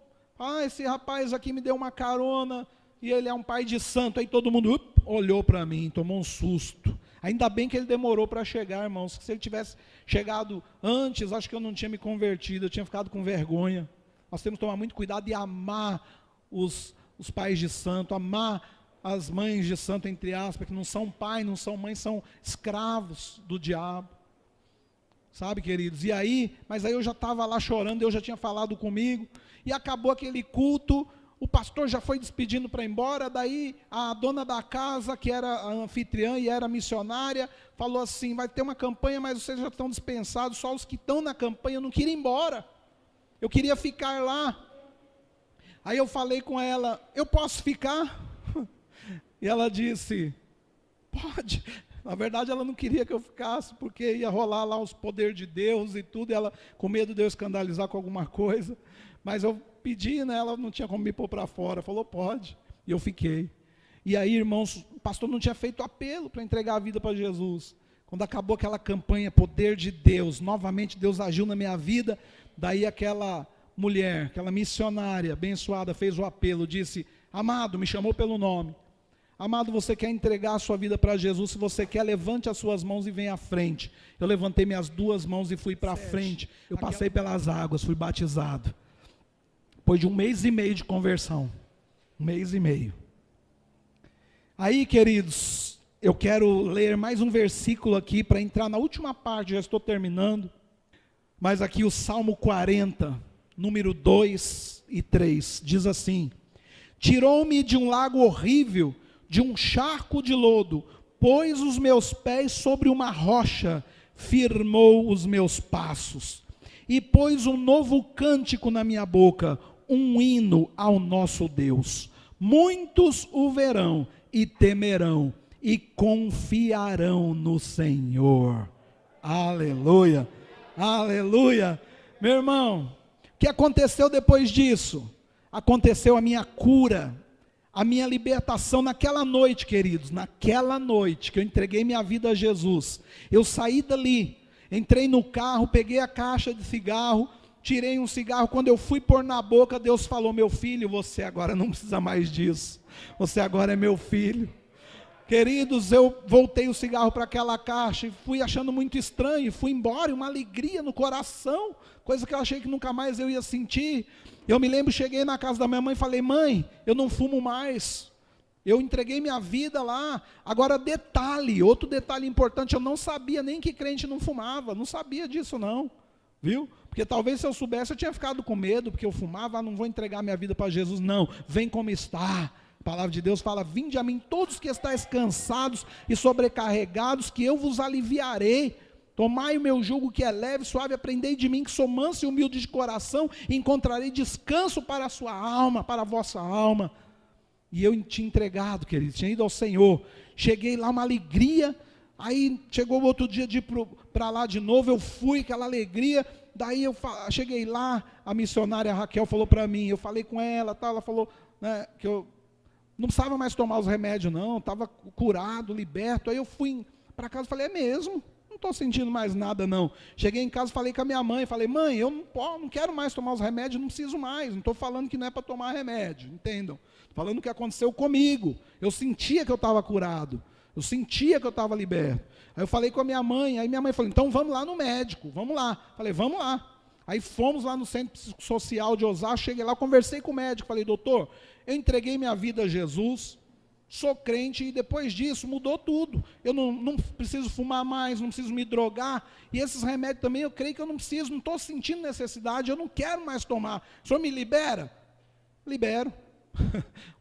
Esse rapaz aqui me deu uma carona, e ele é um pai de santo. Aí todo mundo olhou para mim, tomou um susto. Ainda bem que ele demorou para chegar, irmãos. Se ele tivesse chegado antes, acho que eu não tinha me convertido, eu tinha ficado com vergonha. Nós temos que tomar muito cuidado e amar os pais de santo, amar as mães de santo, entre aspas, que não são pai, não são mãe, são escravos do diabo. Sabe, queridos? E aí, mas aí eu já estava lá chorando, Deus já tinha falado comigo, e acabou aquele culto. O pastor já foi despedindo para ir embora, daí a dona da casa, que era a anfitriã e era missionária, falou assim, vai ter uma campanha, mas vocês já estão dispensados, só os que estão na campanha. Eu não queria ir embora, eu queria ficar lá. Aí eu falei com ela, eu posso ficar? E ela disse, pode. Na verdade ela não queria que eu ficasse, porque ia rolar lá os poderes de Deus e tudo, ela com medo de eu escandalizar com alguma coisa. Mas eu pedi, né, ela não tinha como me pôr para fora, falou pode, e eu fiquei. E aí, irmãos, o pastor não tinha feito apelo para entregar a vida para Jesus. Quando acabou aquela campanha, poder de Deus, novamente Deus agiu na minha vida, daí aquela mulher, aquela missionária abençoada fez o apelo, disse, amado, me chamou pelo nome, amado, você quer entregar a sua vida para Jesus? Se você quer, levante as suas mãos e venha à frente. Eu levantei minhas 2 mãos e fui para a frente, eu passei pelas águas, fui batizado. Depois de 1 mês e meio de conversão. 1 mês e meio. Aí, queridos, eu quero ler mais um versículo aqui para entrar na última parte, já estou terminando. Mas aqui o Salmo 40, número 2 e 3, diz assim: tirou-me de um lago horrível, de um charco de lodo, pôs os meus pés sobre uma rocha, firmou os meus passos, e pôs um novo cântico na minha boca, um hino ao nosso Deus. Muitos o verão e temerão e confiarão no Senhor. Aleluia, aleluia. Meu irmão, o que aconteceu depois disso? Aconteceu a minha cura, a minha libertação naquela noite, queridos, naquela noite que eu entreguei minha vida a Jesus. Eu saí dali, entrei no carro, peguei a caixa de cigarro, tirei um cigarro, quando eu fui pôr na boca, Deus falou, meu filho, você agora não precisa mais disso, você agora é meu filho. Queridos, eu voltei o cigarro para aquela caixa, e fui achando muito estranho, fui embora, uma alegria no coração, coisa que eu achei que nunca mais eu ia sentir. Eu me lembro, cheguei na casa da minha mãe e falei, mãe, eu não fumo mais, eu entreguei minha vida lá. Agora detalhe, outro detalhe importante, eu não sabia nem que crente não fumava, não sabia disso não, viu? Porque talvez se eu soubesse eu tinha ficado com medo, porque eu fumava, não vou entregar minha vida para Jesus. Não, vem como está. A palavra de Deus fala, vinde a mim todos que estáis cansados e sobrecarregados, que eu vos aliviarei. Tomai o meu jugo que é leve, suave, aprendei de mim que sou manso e humilde de coração, e encontrarei descanso para a sua alma, para a vossa alma. E eu tinha entregado, querido, tinha ido ao Senhor. Cheguei lá, uma alegria. Aí chegou o outro dia de ir para lá de novo, eu fui, aquela alegria. Daí eu cheguei lá, a missionária Raquel falou para mim, eu falei com ela, ela falou, né, que eu não precisava mais tomar os remédios não, estava curado, liberto. Aí eu fui para casa e falei, é mesmo? Não estou sentindo mais nada não. Cheguei em casa, falei com a minha mãe, falei, mãe, eu não quero mais tomar os remédios, não preciso mais, não estou falando que não é para tomar remédio, entendam? Estou falando o que aconteceu comigo. Eu sentia que eu estava curado, eu sentia que eu estava liberto. Aí eu falei com a minha mãe, aí minha mãe falou, então vamos lá no médico, vamos lá. Falei, vamos lá. Aí fomos lá no Centro Psicossocial de Osasco, cheguei lá, conversei com o médico, falei, doutor, eu entreguei minha vida a Jesus, sou crente e depois disso mudou tudo. Eu não preciso fumar mais, não preciso me drogar. E esses remédios também eu creio que eu não preciso, não estou sentindo necessidade, eu não quero mais tomar. O senhor me libera? Libero.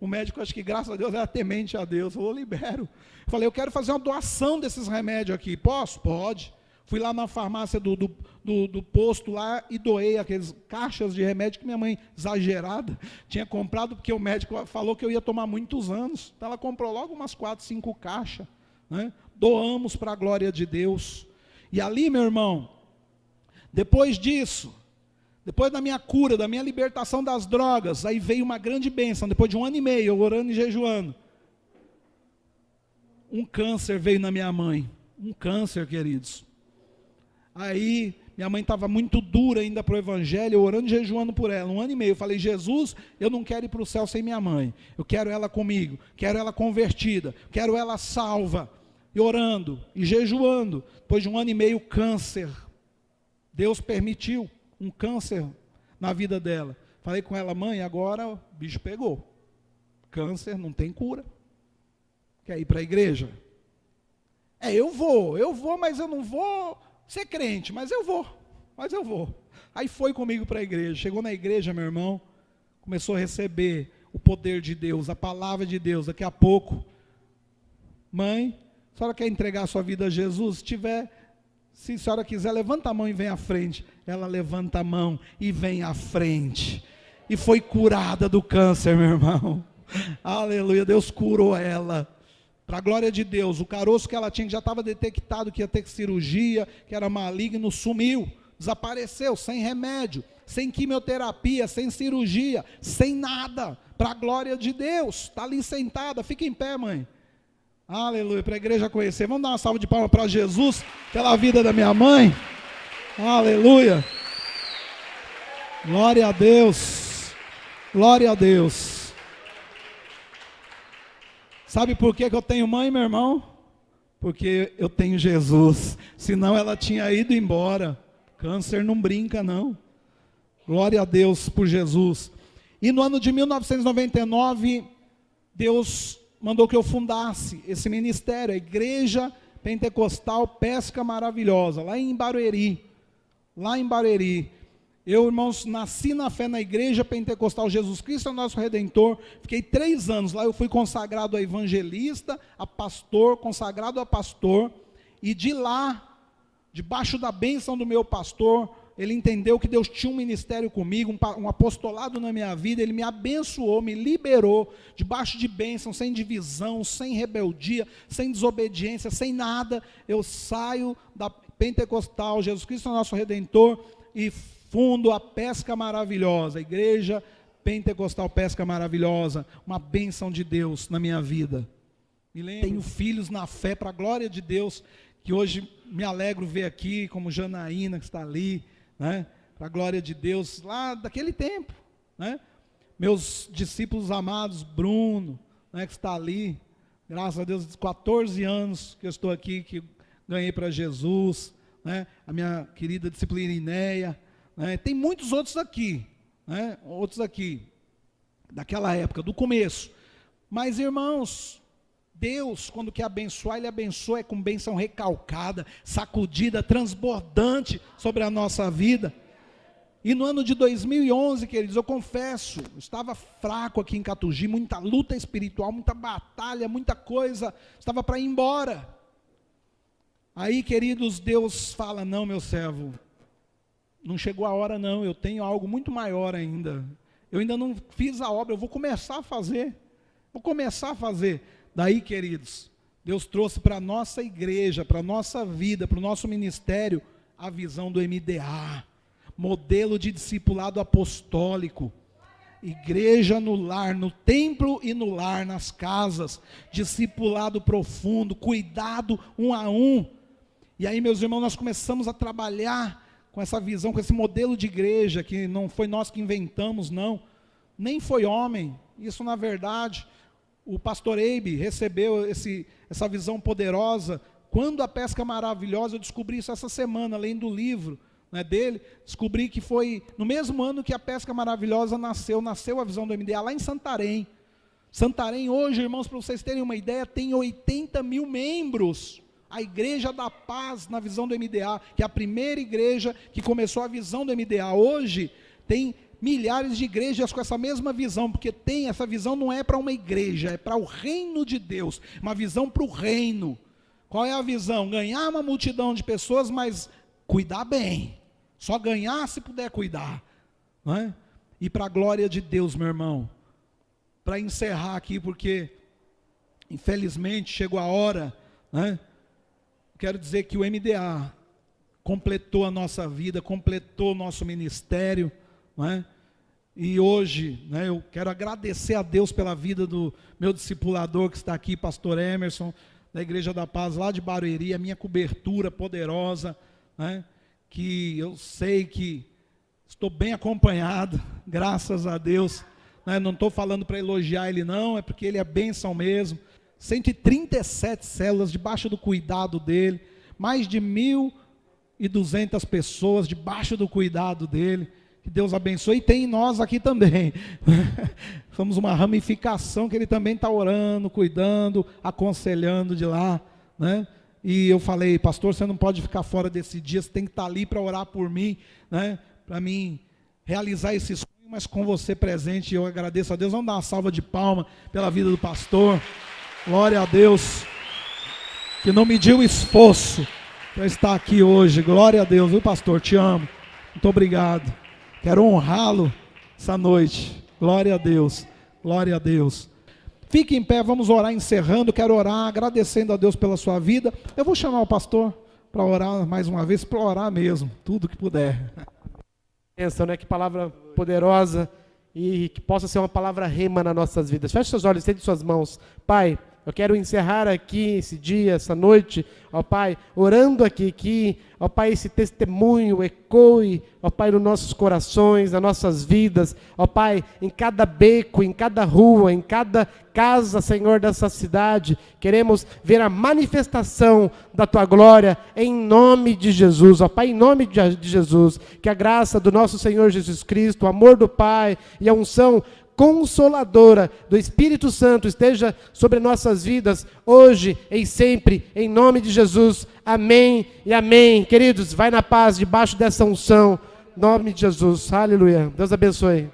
O médico, acho que graças a Deus, era temente a Deus. Eu libero. Falei, eu quero fazer uma doação desses remédios aqui. Posso? Pode. Fui lá na farmácia do posto lá e doei aqueles caixas de remédio que minha mãe, exagerada, tinha comprado, porque o médico falou que eu ia tomar muitos anos. Então ela comprou logo umas 4, 5 caixas. Né? Doamos para a glória de Deus. E ali, meu irmão, depois disso, depois da minha cura, da minha libertação das drogas, aí veio uma grande bênção, depois de 1 ano e meio, eu orando e jejuando. Um câncer veio na minha mãe. Um câncer, queridos. Aí, minha mãe estava muito dura ainda para o evangelho, eu orando e jejuando por ela, 1 ano e meio, eu falei, Jesus, eu não quero ir para o céu sem minha mãe, eu quero ela comigo, quero ela convertida, quero ela salva, e orando, e jejuando, depois de 1 ano e meio, câncer, Deus permitiu um câncer na vida dela, falei com ela, mãe, agora o bicho pegou, câncer não tem cura, quer ir para a igreja? Eu vou, mas eu não vou ser crente, mas eu vou. Aí foi comigo para a igreja, chegou na igreja, meu irmão, começou a receber o poder de Deus, a palavra de Deus, daqui a pouco, mãe, a senhora quer entregar a sua vida a Jesus? Se a senhora quiser, levanta a mão e vem à frente. Ela levanta a mão e vem à frente, e foi curada do câncer, meu irmão, aleluia, Deus curou ela, para a glória de Deus. O caroço que ela tinha, que já estava detectado que ia ter cirurgia, que era maligno, sumiu, desapareceu, sem remédio, sem quimioterapia, sem cirurgia, sem nada, para a glória de Deus. Está ali sentada, fica em pé, mãe, aleluia, para a igreja conhecer. Vamos dar uma salva de palmas para Jesus, pela vida da minha mãe, aleluia, glória a Deus, glória a Deus. Sabe por que eu tenho mãe, meu irmão? Porque eu tenho Jesus, senão ela tinha ido embora. Câncer não brinca não, glória a Deus por Jesus. E no ano de 1999, Deus mandou que eu fundasse esse ministério, a Igreja Pentecostal Pesca Maravilhosa, lá em Barueri. Eu, irmãos, nasci na fé na Igreja Pentecostal Jesus Cristo é o nosso Redentor, fiquei 3 anos lá, eu fui consagrado a evangelista, a pastor, consagrado a pastor, e de lá, debaixo da bênção do meu pastor, ele entendeu que Deus tinha um ministério comigo, um apostolado na minha vida, ele me abençoou, me liberou, debaixo de bênção, sem divisão, sem rebeldia, sem desobediência, sem nada, eu saio da Pentecostal, Jesus Cristo é o nosso Redentor, e fundo a Pesca Maravilhosa, a Igreja Pentecostal Pesca Maravilhosa, uma bênção de Deus na minha vida. Tenho filhos na fé, para a glória de Deus, que hoje me alegro ver aqui, como Janaína, que está ali, né? Para a glória de Deus, lá daquele tempo, né? Meus discípulos amados, Bruno, né, que está ali, graças a Deus, 14 anos que eu estou aqui, que ganhei para Jesus, né? A minha querida discípula Irineia, né? Tem muitos outros aqui, né? Outros aqui, daquela época, do começo. Mas, irmãos, Deus, quando quer abençoar, Ele abençoa com bênção recalcada, sacudida, transbordante sobre a nossa vida. E no ano de 2011, queridos, eu confesso, eu estava fraco aqui em Catugi, muita luta espiritual, muita batalha, muita coisa, estava para ir embora. Aí, queridos, Deus fala: não, meu servo, não chegou a hora não, eu tenho algo muito maior ainda. Eu ainda não fiz a obra, eu vou começar a fazer. Daí, queridos, Deus trouxe para a nossa igreja, para a nossa vida, para o nosso ministério, a visão do MDA, modelo de discipulado apostólico. Igreja no lar, no templo e no lar, nas casas, discipulado profundo, cuidado um a um. E aí, meus irmãos, nós começamos a trabalhar com essa visão, com esse modelo de igreja, que não foi nós que inventamos, não, nem foi homem. Isso, na verdade, o pastor Eibe recebeu essa visão poderosa. Quando a Pesca Maravilhosa, eu descobri isso essa semana, lendo o livro dele, descobri que foi no mesmo ano que a Pesca Maravilhosa nasceu a visão do MDA, lá em Santarém. Santarém hoje, irmãos, para vocês terem uma ideia, tem 80 mil membros. A Igreja da Paz, na visão do MDA, que é a primeira igreja que começou a visão do MDA. Hoje tem milhares de igrejas com essa mesma visão, porque essa visão não é para uma igreja, é para o reino de Deus, uma visão para o reino. Qual é a visão? Ganhar uma multidão de pessoas, mas cuidar bem, só ganhar se puder cuidar, não é? E para a glória de Deus, meu irmão, para encerrar aqui, porque infelizmente chegou a hora, né? Quero dizer que o MDA completou a nossa vida, completou o nosso ministério, não é? E hoje, né, eu quero agradecer a Deus pela vida do meu discipulador que está aqui, pastor Emerson, da Igreja da Paz, lá de Barueri, a minha cobertura poderosa, né, que eu sei que estou bem acompanhado, graças a Deus, né, não estou falando para elogiar ele não, é porque ele é bênção mesmo. 137 células debaixo do cuidado dele, mais de 1.200 pessoas debaixo do cuidado dele. Que Deus abençoe, e tem nós aqui também. Somos uma ramificação que ele também está orando, cuidando, aconselhando de lá, né? E eu falei: pastor, você não pode ficar fora desse dia, você tem que estar ali para orar por mim, né? Para mim realizar esse sonho, mas com você presente. Eu agradeço a Deus. Vamos dar uma salva de palma pela vida do pastor. Glória a Deus, que não mediu esforço para estar aqui hoje. Glória a Deus, viu, pastor? Te amo, muito obrigado. Quero honrá-lo essa noite. Glória a Deus, glória a Deus. Fique em pé, vamos orar encerrando. Quero orar agradecendo a Deus pela sua vida. Eu vou chamar o pastor para orar mais uma vez, para orar mesmo, tudo que puder. Pensa, né? Que palavra poderosa, e que possa ser uma palavra rema nas nossas vidas. Feche seus olhos, estende suas mãos. Pai, eu quero encerrar aqui esse dia, essa noite, ó Pai, orando aqui que, ó Pai, esse testemunho ecoe, ó Pai, nos nossos corações, nas nossas vidas, ó Pai, em cada beco, em cada rua, em cada casa, Senhor, dessa cidade. Queremos ver a manifestação da Tua glória em nome de Jesus, ó Pai, em nome de Jesus, que a graça do nosso Senhor Jesus Cristo, o amor do Pai e a unção consoladora do Espírito Santo esteja sobre nossas vidas, hoje e sempre, em nome de Jesus, amém e amém. Queridos, vai na paz, debaixo dessa unção, em nome de Jesus, aleluia. Deus abençoe.